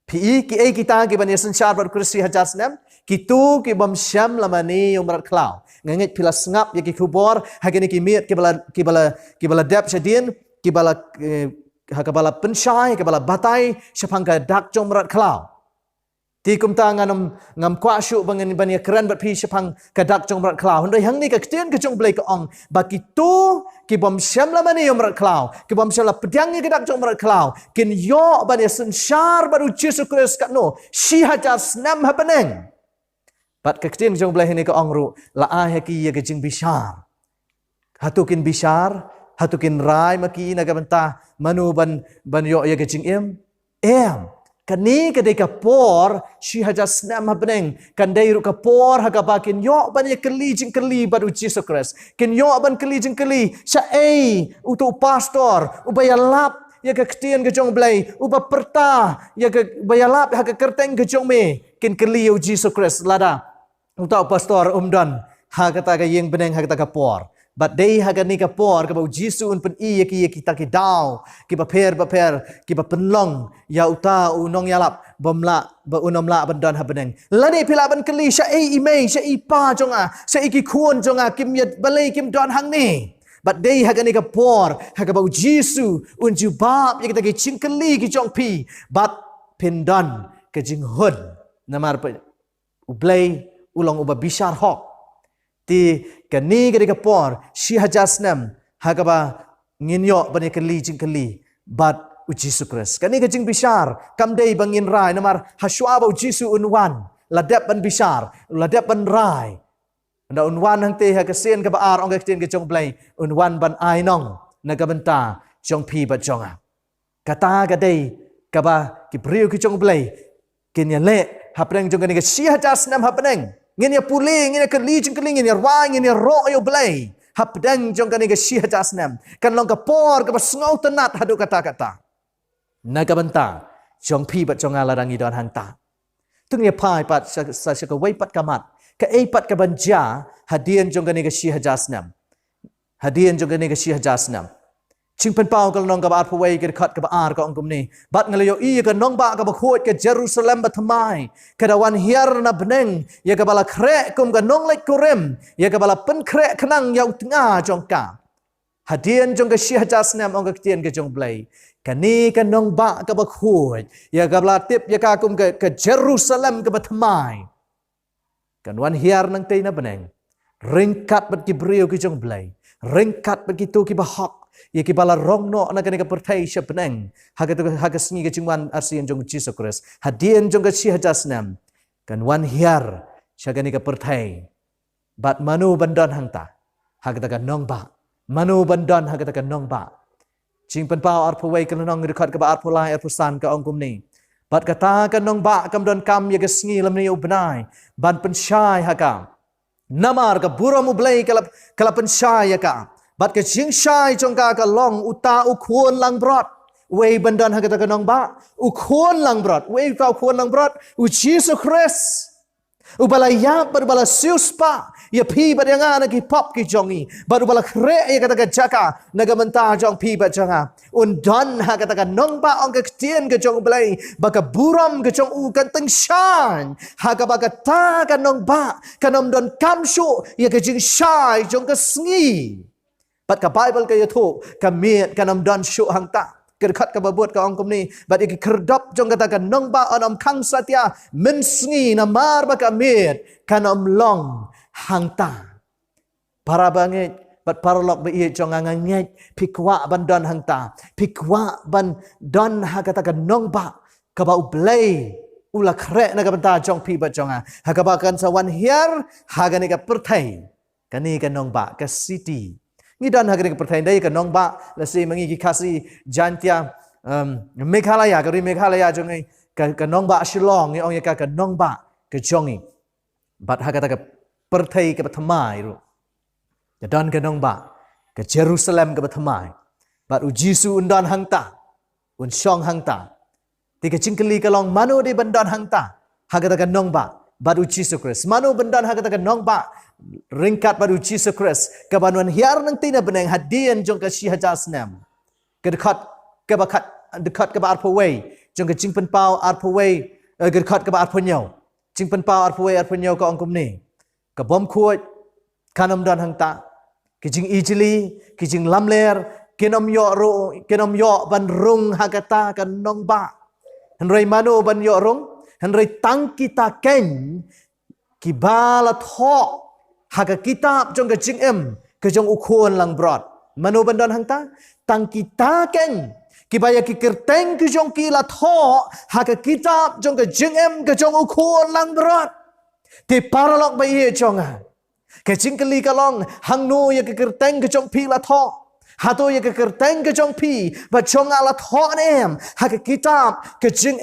pi ki ai kita ke ban sensyar bat ukres 1000 senem kitu ki bom syam lamani umrat klaw ngengit pila sengap ya ki kubor hagani ki miet ki bala dap syadin ki bala pensyai ki bala batai syapangka dak jong umrat klaw Ti kum ta ngam kwa shu bangan bania keren bat pi shapang kadak jong rat klau. Hendai hang ni ka ketian ke jong blai ka ong. Baki tu ki bom syam la mani yom rat klau. Ki bom syam la pedang ni kadak jong rat klau. Kin yo bania sensyar baru Jesus Kristus kat no. Shi hajar snam hapeneng. Bat ka ketian jong blai ni ka ong ru la ai ki ye ke jing bishar. Hatukin bishar, hatukin rai maki na ka benta manu ban yo ye ke jing em. Kani kadai kapor shi haja snam happening kandai ru kapor haga bakin yo ban ye keli jing keli baru Jesus Christ kin yo ban keli jing keli sha utu pastor ubaya lap ya ka ktien ke jong blai uba perta ya ka baya lap haga kerteng ke jong me kin keli yo Jesus Christ lada utu pastor umdan haga ta ga yeng beneng haga ta kapor. But day haga ni kapor ka bau Jisu un pen i ki kita ki dau ki ba per ki ba penlong ya uta unong yalap bomla ba unom la ban don habeneng lani pila ban keli sha imei sha pa jonga sha ki khun jonga kim yet balai kim don hang ni. But day haga ni kapor haga bau Jisu un ju bab ya kita ki ching keli ki jong pi but pendon ke jing hun namar pa ublai ulong uba bishar hok. Ti kani kadai kapor shi hajasnam hagaba nginyo bani keli jing keli bat ujisu Kristus kani ka jing bishar kamdei bangin rai namar haswa ba ujisu unwan ladap ban bishar ladap ban rai nda unwan hang te ha kasien ka baar ong ka tien ka jong blai unwan ban ai nong nagabenta jong pi bat jonga kata kadai ka ba ki priu ki jong blai kinya le hapreng jong kani ka shi hajasnam hapreng ngin ya puling ngin ya keli jing keli ngin ya rai ngin ya ro yo blai hapdang jong kani ga shi hajasnam kan long ka por ka basngau tenat hadu kata-kata nagabenta jong pi bat jong ala rangi don hangta tung ya pai pat sa ka wai pat kamat ka ei pat ka banja hadian jong kani ga shi hajasnam hadian jong kani ga shi hajasnam chingpen pau ka long ka ba pawai ka khat ka ba ar ka ongkum ni bat ngalayo i ka nong ba ka ba khot ka Jerusalem ba thamai ka dawan hiar na bneng ya ka bala kre kum ka nong lek kurem ya ka bala pen kre khnang ya utnga jong ka hadian jong ka shi hajasnam ong ka tien ka jong blai kani ka nong ba ka ba khot ya ka bala tip ya ka kum ka Jerusalem ka ba thamai kan wan hiar nang te na bneng ringkat bat ki brio ki jong blai ringkat bat ki tu ki ba hak ya ki bala rong no na kani ka pertai sha beneng haga sngi ka chingwan arsian jong Jesus Christ hadien jong ka shi hajasnam kan wan hiar sha kani ka pertai bat manu bandon hangta haga ta ka nong ba manu bandon haga ta ka nong ba chingpan pau ar phawai ka nong record ka ba ar phulai ar pusan ka ongkum ni bat kata ka nong ba kam don kam ya ka sngi lam ni ubnai ban pensyai haga namar ka buram ublai kala pensyai ka bat ke jing shai jong ka long uta u khun lang brot wei bandan ha ka nong ba u khun lang brot wei ka khun lang brot u Jesus Christ u bala ya bar bala sius pa ya pi ba yang ana ki pop ki jongi bar bala kre ya ka jaka naga menta jong pi ba jonga un don ha ka nong ba ong ka tien ka jong blai ba ka buram ka jong u kan teng shan ha ka ba ka ta ka nong ba ka nom don kam shu ya ka jing shai jong ka sngi Bat ka Bible ka yato kamiet kanam dan syuk hangta kerkat ka babut ka ongkom ni bat iki kerdap jong kata ka nong ba onam kang satya mensngi na mar ba kamiet kanam long hangta para bangit bat parlok ba iye jong angangit pikwa ban don hangta pikwa ban don ha kata ka nong ba ka ba ublay ula krek na ka banta jong pi ba jonga ha ka ba kan sawan hiar ha ga ni ka pertai kani ka nong ba ka city ngidan hagre ke pertain dai ka nong ba la se mangi ki khasi jantia Meghalaya ka ri Meghalaya jongi ka nong ba Shillong ni ong ya ka nong ba ka jongi bat hagata ka pertai ka thamai ru ya dan ka nong ba ka Jerusalem ka thamai bat u Jisu undan hangta un shong hangta ti ka chingkali ka long manu de bandan hangta hagata ka nong ba bat u Jesus Christ manu bandan hagata ka nong ba ringkat baru Jesus Christ kabanuan hiar nang tina beneng hadian jong ka shi hajasnam kedekat ke bakat dekat ke bar pawai jong ka jingpen pau ar pawai kedekat ke bar panyau jingpen pau ar pawai ar panyau ka ongkom ni ka bom khuat kanam dan hangta ki jing ijli ki jing lamler kinom yo ban rung hagata kan nong ba henrei manu ban yo rung Henry tang kita ken kibala tho haga kitab jong ke jing ke jong ukhuan lang brot. Manu bandon hang ta tang kita ken kibaya kikirteng ke jong kila tho haga kitab jong ke jing ke jong ukhuan lang brot. Ti paralok ba ye jonga. Ke jing keli kalong hang nu ye kikirteng ke jong pila tho. Hato ye kekerteng ke jong pi ba jong ala thon ha ke kitab ke jing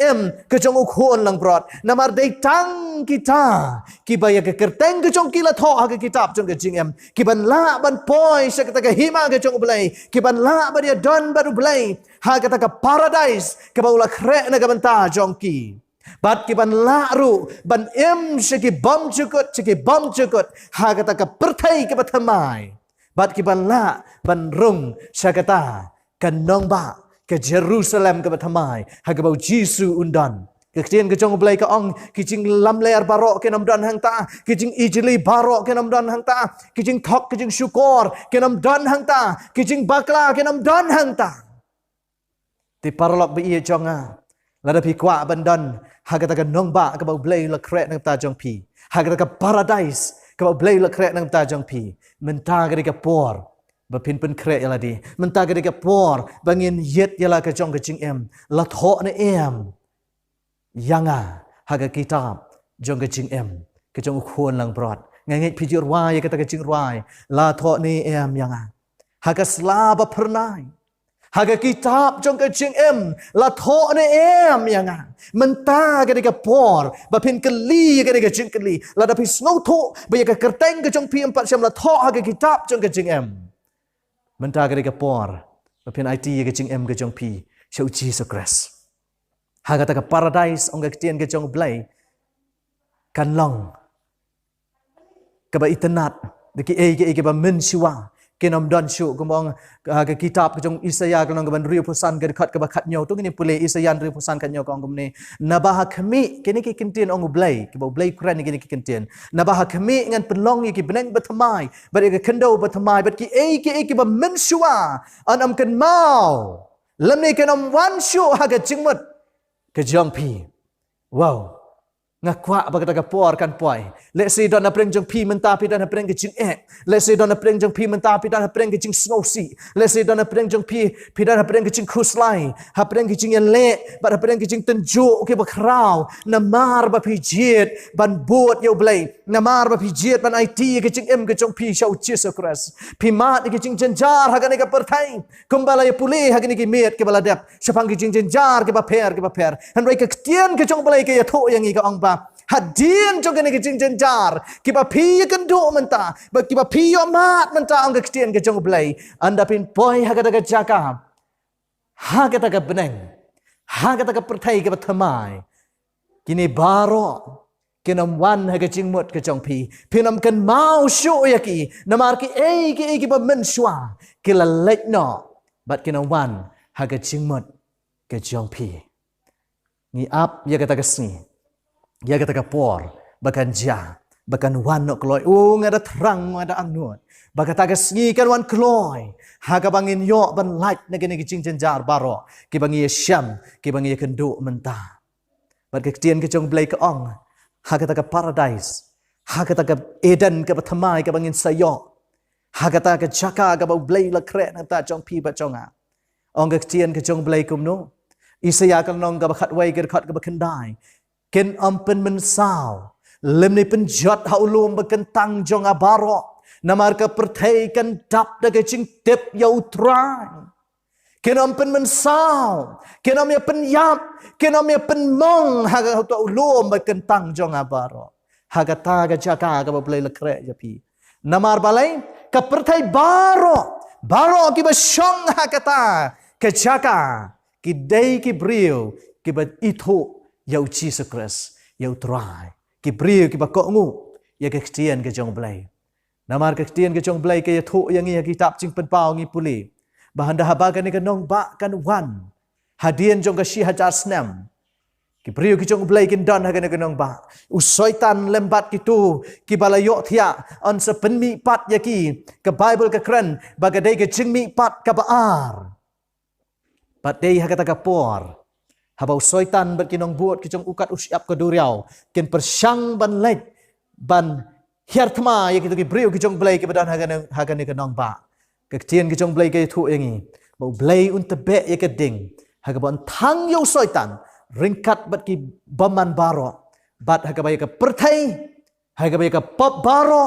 ke jong ukhon lang brot namar dei tang kita ki ba ye kekerteng ke jong kila tho ha ke kitab jong ke jing ki ban la ban poi se ke hima ke jong blai ki ban la ba dia don baru blai ha ke ta paradise ke ba ula kre na ke banta jong ki bat ki ban la ru ban se ki bom chukut ha ke ta perthai ke bathamai bat ki ban la ban rung syakata kan nong ba ke Jerusalem ke bathamai ha ke bau Jisu undan ke tien ke jong blai ka ong ki jing lam ler barok ke nam dan hang ta ki jing ijli barok ke nam dan hang ta ki jing thok ke jing syukur ke nam dan hang ta ki jing bakla ke nam dan hang ta ti parlok bi ye jonga la da pi kwa ban dan ha ke ta kan nong ba ke bau blai la kret nang ta jong pi ha ke ta paradise ke bau blai la kret nang ta jong pi menta ke ke por bapin pen kre yala di menta ke ke por bangin yet yala ke jong ke jing la tho ne yanga haga kitab jong ke jing ke jong khon lang brot ngai pi jur wai ke ta ke jing wai la tho ne yanga haga slaba pernai haga kitab jong ke jing la tho ne yanga menta ke por bapin keli ke jing keli la da pi snow tho ba ke kerteng ke jong pi 4 syam la tho haga kitab jong ke jing menta ke por bapin IT ke jing ke jong pi shau Jesus Christ haga ta paradise ong ke tien ke jong blai kan long ke ba itnat de ki ke ba men siwa ke nom don shu kumong ke kitab ke jong Isaya ke long ke ban riu pusan ke khat ke ba khat nyau tu ni pule Isaya riu pusan khat nyau kong kumne nabah khami ke ni ki kintien ong blai ke ba blai kran ni ki kintien nabah khami ngan penlong ki beneng bathamai ba ke kendo bathamai bat ki ba men siwa an am kan mau lam ni ke nom wan shu ha ke jingmut ke jong pi wow ngakwa ba kata por kan poi let say don apreng jong pi menta pi dan apreng ke jing let say don apreng jong pi menta pi dan apreng ke jing snow si let say don apreng jong pi dan apreng ke jing cruise line apreng ke jing le ba apreng ke jing tenju ke ba krau namar ba pi jet ban bot yo blai namar ba pi jet ban IT ke jing ke jong pi shau Jesus Christ pi mat ke jing jenjar ha ne ka perthai kumbala ye puli ha ne ki met ke bala dep sapang ke jing jenjar ke ba per han rei ke tien ke jong blai ke ya tho yang i ka ong ba hadien jong ke jing jenjar ki ba pi kan do menta ba ki ba pi yo mat menta ang ke tien ke jong blai anda pin poi ha ka jaka ha ka beneng ha ka perthai ke ba thamai kini baro kinam wan ha ke jing mot ke jong pi pinam kan mau shu ya ki namar ki ki ba men shwa ki la lek no bat kinam wan ha ke jing mot ke jong pi ni ap ya kata kesni ya kata por bakan ja bakan wan no kloi ngada terang ngada angnut bakata kesni kan wan kloi ha ka bangin yo ban light na gini jing jenjar baro ki bangi syam ki bangi kendo menta bat ke tien ke jong blai ke ong ha kata paradise ha kata Eden ke bathamai ke bangin sayo ha kata ke jaka ke bau blai la kre na ta jong pi ba jonga ong ke tien ke jong blai kum no Isaya kan nong ke bakhat wai ke khat ke bakendai ken ampen mensau lem ni penjat haulum bekentang jong abaro namar ke perthai kan dap da ke ching tep ya utrai ken ampen mensau ken am ya penyap ken am ya penmong ha ka to ulum bekentang jong abaro ha ka ta ka jaka ka play lekre ya pi namar balai ke perthai baro ki ba shong ha ka ta ke jaka ki dei ki brio ki ba itho yau Jesus Christ yau try ki brio ki bakok ngu ya ke tien ke jong blai namar ke tien ke jong blai ke thu yang ya kitab jing pen pau ngi puli bahanda haba kan ke nong ba kan wan hadien jong ke shi hajar snam ki brio ki jong blai kin don ha ke nong ba usoitan lembat kitu ki balayo thia on se pen mi pat ya ki ke bible ke kren bagadai ke jing mi pat ka baar pat dei ha kata ka por habau soitan bat kinong buat kijong ukat usyap ke duriau kin persyang ban lek ban hiartma ya kitu ki briu kijong blai ke badan hagan ke nong ba ketien kijong blai ke thu engi bau blai un tebe ya ke ding hagabon thang yo soitan ringkat bat ki baman baro bat hagabai ke perthai hagabai ke pop baro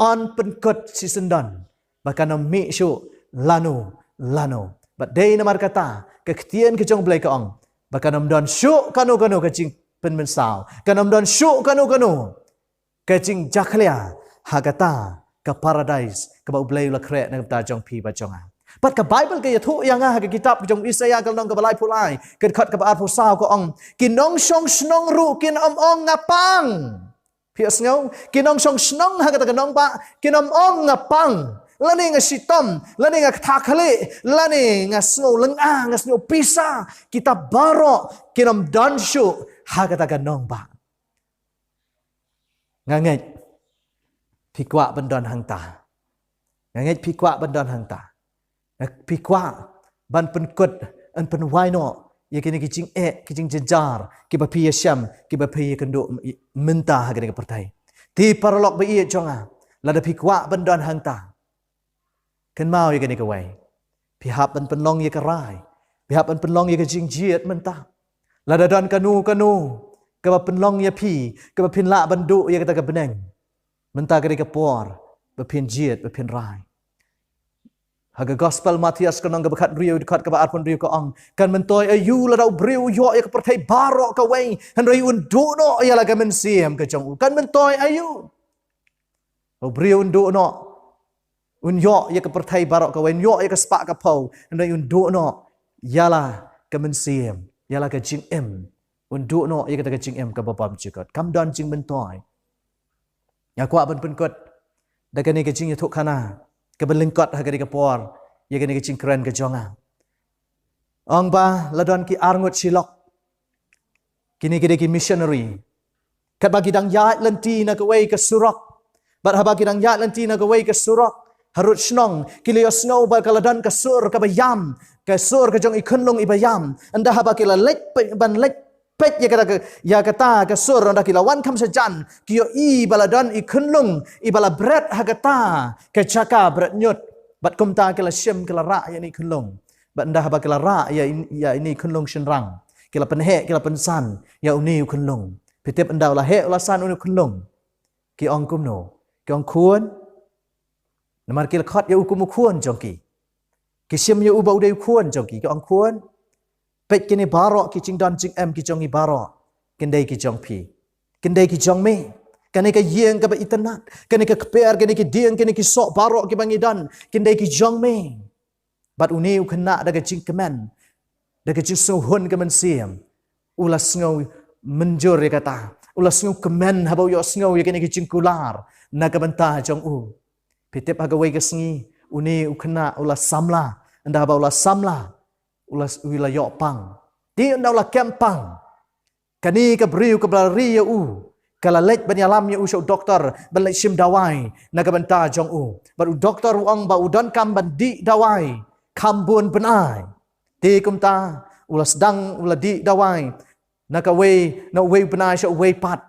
on penkot si sendan bahkan mi syu lanu bat dei namar kata ketien kijong blai ke ong bahkan don syu kanu kecing pen mensau kanam don syu kanu kecing jaklia hagata ke paradise ke bau blai la kre na ta jong pi ba jong pat ke bible ke yathu yang ke kitab jong Isaiah kal nong ke balai pulai ke khat ke ar pusau ko ong kinong song snong ru kin ong ngapang pias ngau kinong song snong hagata ke nong ba kinom ong ngapang lani nga sitom lani nga thakale lani nga snow lenga nga snow pisa kita baro kinom danshu hagata ke nong ba nganget pikwa bandon hangta nganget pikwa bandon hangta pikwa ban penkut an penwaino ye kini kicing jejar ki ba pi yasham ki ba pi kendo menta hagane pertai ti paralok ba ie jonga lada pikwa bandon hangta kan mau ye kini kawai pihap ban penlong ye kerai pihap ban penlong ye kicing jiet menta lada don kanu ke ba penlong ye pi ke ba pin la bandu ye kata ke beneng menta ke por ba pin jiet ba pin rai haga gospel Matias kanong ke bekat riu dekat ke ba arpon riu ko ong kan mentoi ayu la dau briu yo ye ke pertai baro ka wei han riu undu no ya la ga men siem ke jong kan mentoi ayu o briu undu no un yo ye ke pertai baro ka wei yo ye ke spa ka pau han riu undu no ya la ke men siem ya la ke jing em undu no ye ke ta ke jing em ka ba pam chikot kam don jing mentoi ya kwa ban penkot da ke ni ke jing ye thuk khana ke belengkot hagari ke por ye gani ke cingkren ke jonga ong ba ladon ki arngut silok kini ki missionary kat bagi dang ya lenti na ke wei ke surok bat ha bagi dang ya lenti na ke wei ke surok harut snong kilio snow ba kaladon ke sur ke bayam ke sur ke jong ikunlung ibayam anda ha bagi la lek ban lek pet ya kata ke sur anda kilawan kam sejan kio i baladon i kunlung i bala bread hagata ke caka bread nyut bat kumta kila syem kila ra ya ni kunlung bat anda haba kila ra ya ini kunlung shenrang kila penhe kila pensan ya uni kunlung pitip anda ulah he ulah san uni kunlung ki ong kumno ki ong kuon namar kila khot ya ukum kuon jongki ki syem ya ubau de kuon jongki ki ong kuon pet kini barok ki cing don cing em ki jong i barok kendai ki jong pi kendai ki jong me kani ka yeng ka ba itanat kani ka kper kani ki dieng kani ki sok barok ki bangidan kendai ki jong me bat uni u kena da ka cing kemen da ka cing sohun ka men siam ulas ngau menjur ya kata ulas ngau kemen habau yo ngau ya kani ki cing kular na ka banta jong u pitip haga wei ka sngi uni u kena ulas samla anda habau ulas samla ulas wilayah pang di undaulah kempang kani ke briu ke belari ya u kala lek banyalam ya u show doktor ban lek sim dawai naga banta jong u baru doktor uang ba udon kam bandi dawai kambun benai ti kumta ulas dang uladi dawai naga we no we benai show we pat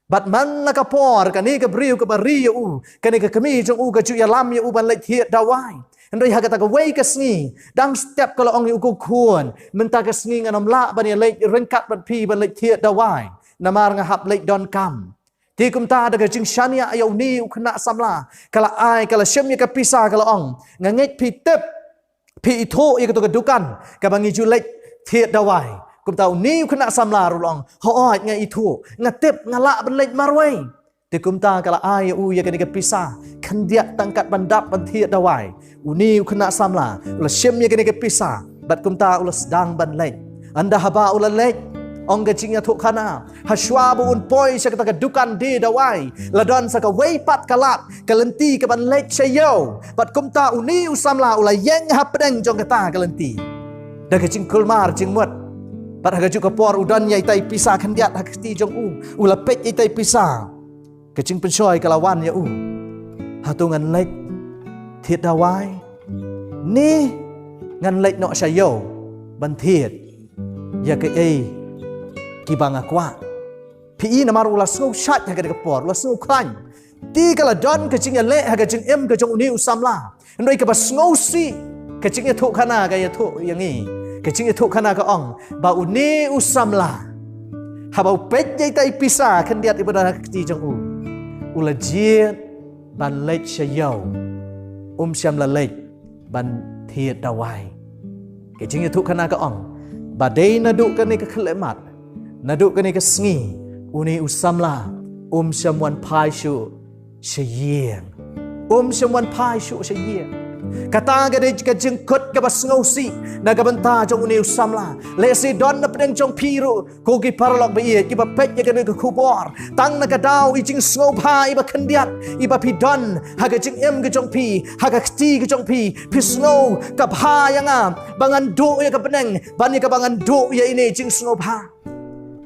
bat man naga por kani ke briu ke bari ya u kani ke kami jong u ke ju ya lam ya u ban lek thiet dawai Andai haga taka wei kesni, dang setiap kalau orang uku kuan, mentah kesni nganam la bani lek rengkat ban pi ban lek thiet dawai, namar ngahap lek don kam. Ti kum ta daga jing shania ayau ni ukna samla, kala ai kala syem ya kapisa kala ong, ngangit pi tep pi itho ya ketu kedukan, kabangi ju lek thiet dawai. Kum tau ni ukna samla rulong, ho oi ngai itho, ngatep ngala ban lek marwai. Ti kum ta kala ai u ya kani kapisa, kandiak tangkat bandap ban thiet dawai. Uni kena samla ulah syem ya kene ke pisa bat kumta ulah sedang ban lek anda haba ulah lek ong gacing ya thuk khana haswa bu un poi sa kata dukan di dawai ladon sa ka wei pat kalap kalenti ke ban lek sayo bat kumta uni usamla ulah yeng hapdeng jong kata kalenti da gacing kulmar jing mut bat hagaju ka por udan yai tai pisa khandiat hakti jong u ulah pet yai tai pisa gacing pensoi kalawan ya u hatungan lek thiệt dawai ni ngan lệch nọ sayo ban thiệt ya ke ki banga kwa pi na maru la snow shat ha ke por la snow kran ti kala don ke ching ya le ha ke ching em ke jong ni usam la noi ke ba snow si ke ching ya thu khana ga ya thu yang ni ke ching ya thu khana ka ong ba uni usam la ha ba pet jai tai pisa kan diat ibadah ti jong ula jiet ban lech shayau sham la lech ban thiet dawai ke ching ya thu khana ka ong ba dei na du ka ni ka khlemat na du ka ni ka sngi uni usam la sham wan pai shu shayeng sham wan pai shu shayeng kata ga de ka jing kot ka bas ngau si na ka banta jong uni usam la le si don na pedeng jong piru ko ki parlok ba ye ki ba pet ye ka ni ka khubor tang na ka dau I jing ngau pai ba khandiat I ba pi don ha ka jing em ka jong pi ha ka ti ka jong pi ngau ka pha yang a bangan do ye ka pedeng ban ye ka bangan do ye ini jing ngau pha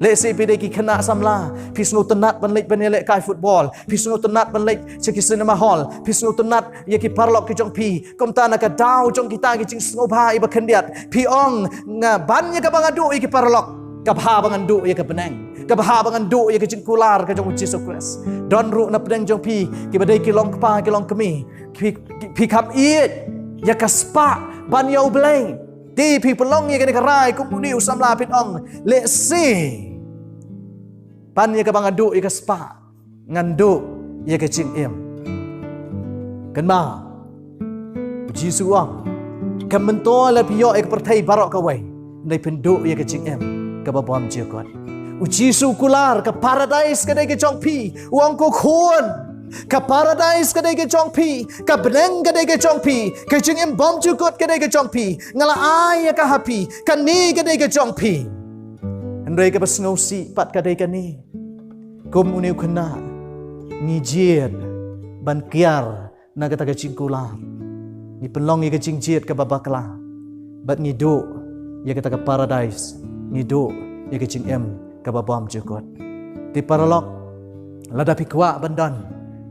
le si pi de ki khana samla ngau tenat ban lek ban ye lek kai football ngau tenat ban lek cheki cinema hall ngau tenat ye ki parlok ki jong pi kom ta na ka dau jong kita ki jing ngau pha I ba khandiat ong nga ban ye ka bangan do ye ki parlok ka pha bangan do ye ka peneng ka pha bangan do ye ka jing kular ka jong Jesus Christ don ru na peneng jong pi ki ba de ki long pa ki long kemi pi kam it ya ka spa ban yo bleng ti pi pelong ye ka ni ka rai kum ni usam la pit ong le si pan ye ka bangan do ye ka spa ngan do ye ka jing em kan ma Jesus ong ka mento la pi yo ek perthai barok ka wai nei pendo ye ka jing em ka ba bom je god u Jesus kular ka paradise ka dei ka jong pi uang ko khon ka paradise ka dei ka jong pi ka beneng ka dei ka jong pi ka jing em bom je god ka dei ka jong pi ngala ai ka happy ka ni ka dei ka jong pi andai ka bas ngau si pat ka dei ka ni kum uniu khna ni jiet ban kiar na ka ta ka jing kular ni pelong ye ka jing jiet ka babakla bat ni do ye ka ta ka paradise ni do ye ka jing em ka babam je god ti paralok lada pi kwa bandan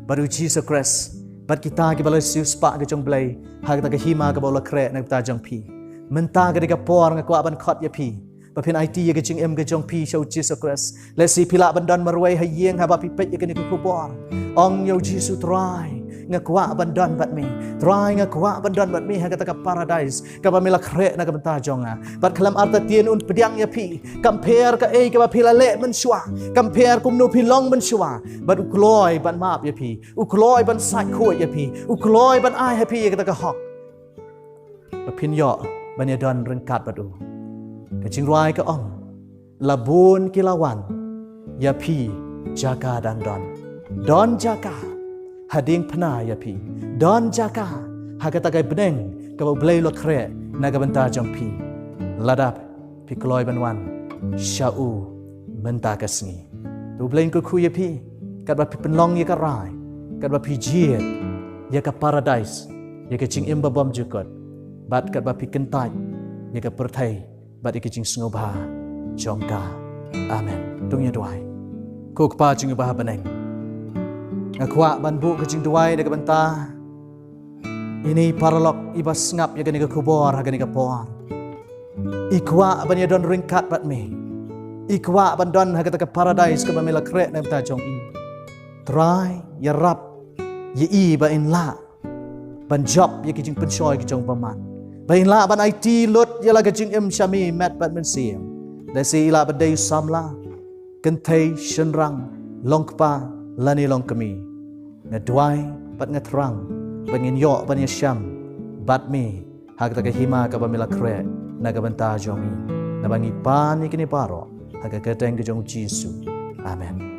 baru Jesus Christ bat kita ki balai sius pa ka jong blai ha ka ta ka hima ka bola kre na ta jong pi menta ka de ka por nga kwa ban khot ye pi Bapin IT ye ka jing em ka jong pi show Jesus Christ le si pila bandan marwai hayeng ha ba pi pet ye ka ni ku por ong yo Jesus try nga kwa bandan bat mi try nga kwa bandan bat mi ha ka ta ka paradise ka ba mila kre na ka banta jonga bat khalam arta tien un pediang ya pi compare ka ka ba pila le man shwa compare kum no pi long man shwa bat u kloi ban map ya pi u kloi ban sai khoi ya pi u kloi ban ai happy ye ka ta ka hok bapin yo ban ya don rengkat bat u ka jing rai ka ong labun kilawan ya pi jaga dan don jaga hading pna ya pi don jaga hagata kai beneng ka blai lo kre na ka banta jong pi ladap pi kloi banwan shau menta ka sngi tu blain ko khu ya pi kat ba pi penlong ya ka rai kat ba pi jiet ya ka paradise ya ka jing imba bom jukot bat kat ba pi kentai ya ka perthai bat ik jing sngo ba jongka amen tung ya duai ko pa jing ba beneng ngakwa ban bu ka jing duai de ka banta ini paralok ibas ngap ya gani ka kubor ha gani ka por ikwa ban ya don ringkat bat me ikwa ban don ha ka paradise ka ba mela kre na ta jong i try ya rap ya i ba in la ban job ya ki jing pensoi ki jong paman ba in la ban IT lot ya la ka jing em shami mat bat men sim da si la ba dei samla kan thai shenrang longpa lani long kami na duai bat ngatrang bangin yo ban yasham bat mi hak ta hima ka bamila kre na ka banta jomi na bangi pan ni kini paro hak ka teng ke jong Jesu amen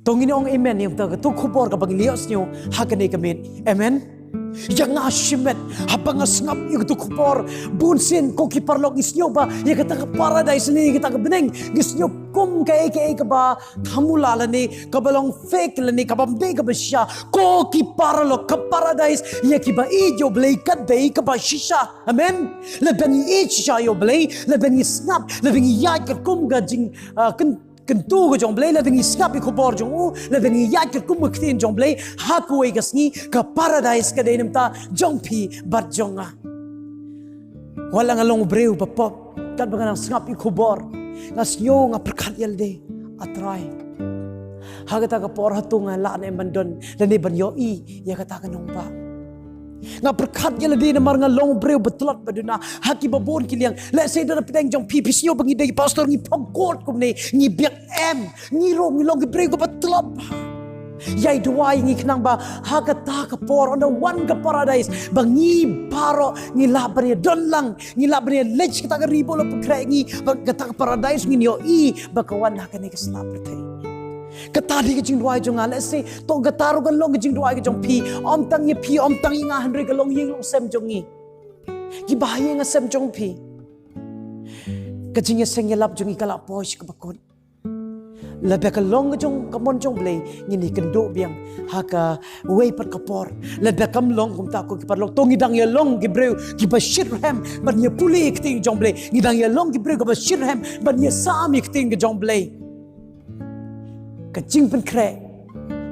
tongin ong amen yung ta tu khupor ka bang lios nyo hakane kamit amen yang ashimet habang asngap yung tu khupor bunsin ko kiparlog isnyo ba yung kata ka paradise ni kita ka beneng gisnyo kum ka ba thamula lani kabalong fake lani kabambe ka ba siya ko kiparlog ka paradise yung kiba idyo blay kadbay ka ba shisha amen laban i shisha yo blay laban i snap laban i yay ka kum ga jing kentu ke jong blay la dengi skap ko bor jong u la dengi yat ke kum ktin jong blay ha ko gas ngi ka paradise ka denim ta jong pi bat jonga wala nga long breu pa pop kat bangang skap ko bor ngas nyo nga perkat yalde atrai hagata ka por hatunga la na bandon la ni ban yo I ya kata kanong ba nga perkat yala di na mar nga long breu betlot baduna haki babon kiliang let's say da piteng jong pipis yo bangi day pastor ngi pangkot kum ni ngi biak em ngi ro ngi long breu ko betlot yai duai ngi knang ba hagata ka por on the one ka paradise bangi baro ngi laban ya don lang ngi laban ya lech kita ka ribo lo pekrai ngi bagata ka paradise ngi yo I bakawan hakane ka slap pertai katadi ke jing duai jong let's say to gataru kan long ke jing duai ke jong pi om tang ye pi om tang nga hundred ka long ying long sem jong ni ki bahaya nga sem jong pi ke jing ye seng ye lap jong I kala posh ka bakon lebih ke long ke jong kamon jong blay ngini kendo biang haka way per kapor lebih kam long kum ta ko ki par long to ngidang ye long ki breu ki bashir ham ban ye puli ke ting jong blay ngidang ye long ki breu ka bashir ham ban ye sami ke ting ke jong blay kecing pen krek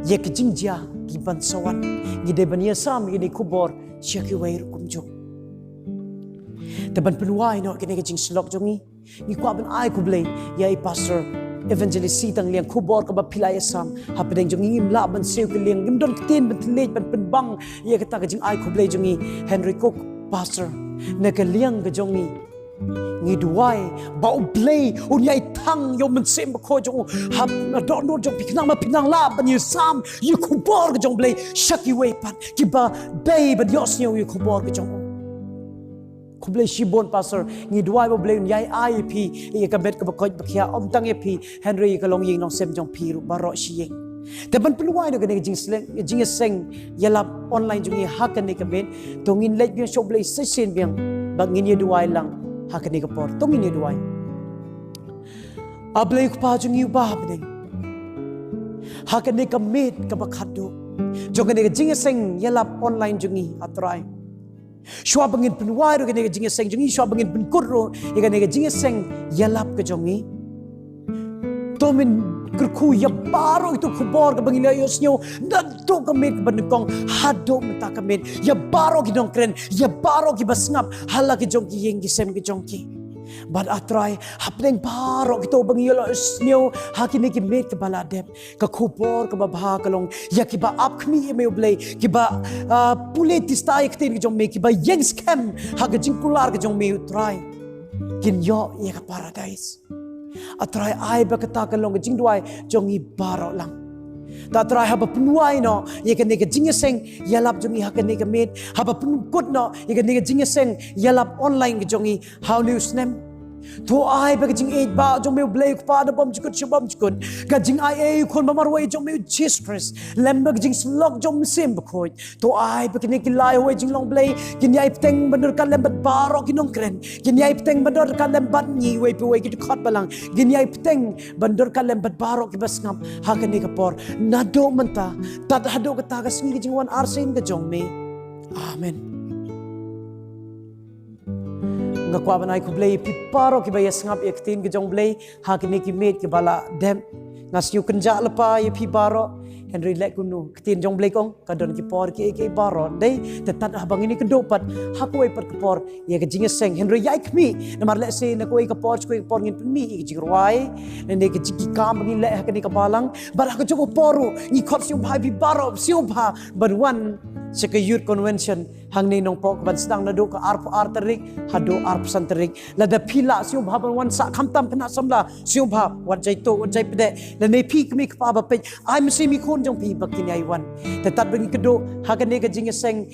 ye kecing dia ki ban sawan ngi de ban ye sam ngi kubor syaki wair kumjo te ban penwai no kene kecing slok jongi ni kwa ban ai kublei ya I pastor evangelist sitang liang kubor ka ba pilai sam hapedeng jongi ngim la ban seu ke liang ngim don ketin ban telej ban penbang ye kata kecing ai kublei jongi Henry Cook pastor na ke liang ke jongi ngi duai bau blay unyai tang yo men sem ko jong hab don no jong pinang ma pinang la ban you sam you kubor ke jong blay shaki way pat ki ba day ban yos nyo you kubor ke jong kublay shibon pastor ngi duai ba blay unyai IP ye ka bet ka ba ko bakhia om tang ye pi Henry ka long ying no sem jong pi ru baro shiyeng te ban peluai no ke jing sleng jing seng yalap online jong ye hakan ne ka bet tongin let bi show blay session biang bangin ye duai lang hakani ka por tongin ye duai ablay ko pa jung yu ba bning hakani ka met ka bakhado jongani ka jing seng yalap online jungi atrai shwa bangin penwai ro ka jing seng jungi shwa bangin pen kurro ye ka jing seng yalap ka jongi tomin kerku ya baro itu kubor ke bangila yosnyo dan to kamit bandukong hado mata kamit ya baro ki dong kren ya baro ki basngap hala ki jong ki yeng ki sem ki jong ki bad atrai hapneng baro ki to bangila yosnyo hakini ki met ke baladep ka kubor ke babha kalong ya ki ba ap khmi me oblay ki ba politis tai ki jong me ki ba yeng scam ha ka jingkular ki jong me utrai kin yo ye ka paradise atrai ai ba kata ka long jing duai jongi baro lang ta trai ha ba punuai no ye ka ne ka jing seng yalap jongi ha ka ne ka met ha ba pun kut no ye ka ne ka jing seng yalap online ka jongi how news nem to ai ba ka jing 8 ba jong me blay pa da bom chikut shibam chikut ka jing ai e kon ba marwai jong me Jesus lem ba jing slok jong sim ba khoi to ai ba ka ne ki lai hoi jing long blay kin yai pteng bandar ka lem bat baro ki nong kren kin yai pteng bandar ka lem bat ni wei pe wei ki khot balang kin yai pteng bandar ka lem bat baro ki bas ngam ha ka ne ka por na do manta tat hado ka ta ka singi jing wan arsin ka jong me amen ngakwa banai ku blay piparo ki bayas ngap yaktin ke jong blay hakini ki met ki bala dem ngasyu kenja lepa ye pibaro Henry lek kunu ketin jong blay kong kadon ki por ki baro dei tetat abang ini kedopat hakoi per kepor ye ke jinge seng Henry yai kmi namar lek se na koi kepor ngin pemi ki jingruai nende ke jiki kam ngi lek hakini ka balang bar ha ko poru ngi khot siu bhai pibaro siu bha barwan seke youth convention hang nei nong pok ban sedang na do ka ar terik hado ar pesan terik lada pila siu bha ban wan sa khamtam pena samla siu bha wat jai to wat jai pede la nei pi kmi ka ba pe ai msi mi khon jong pi bakin ai wan te tat bagi kedo ha ka ne ka jing seng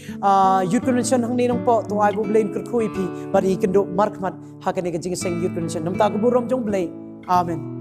youth convention hang nei nong pok to ai bu blain kur khui pi bari kendo markmat ha ka ne ka jing seng youth convention nam ta ku burom jong blai amen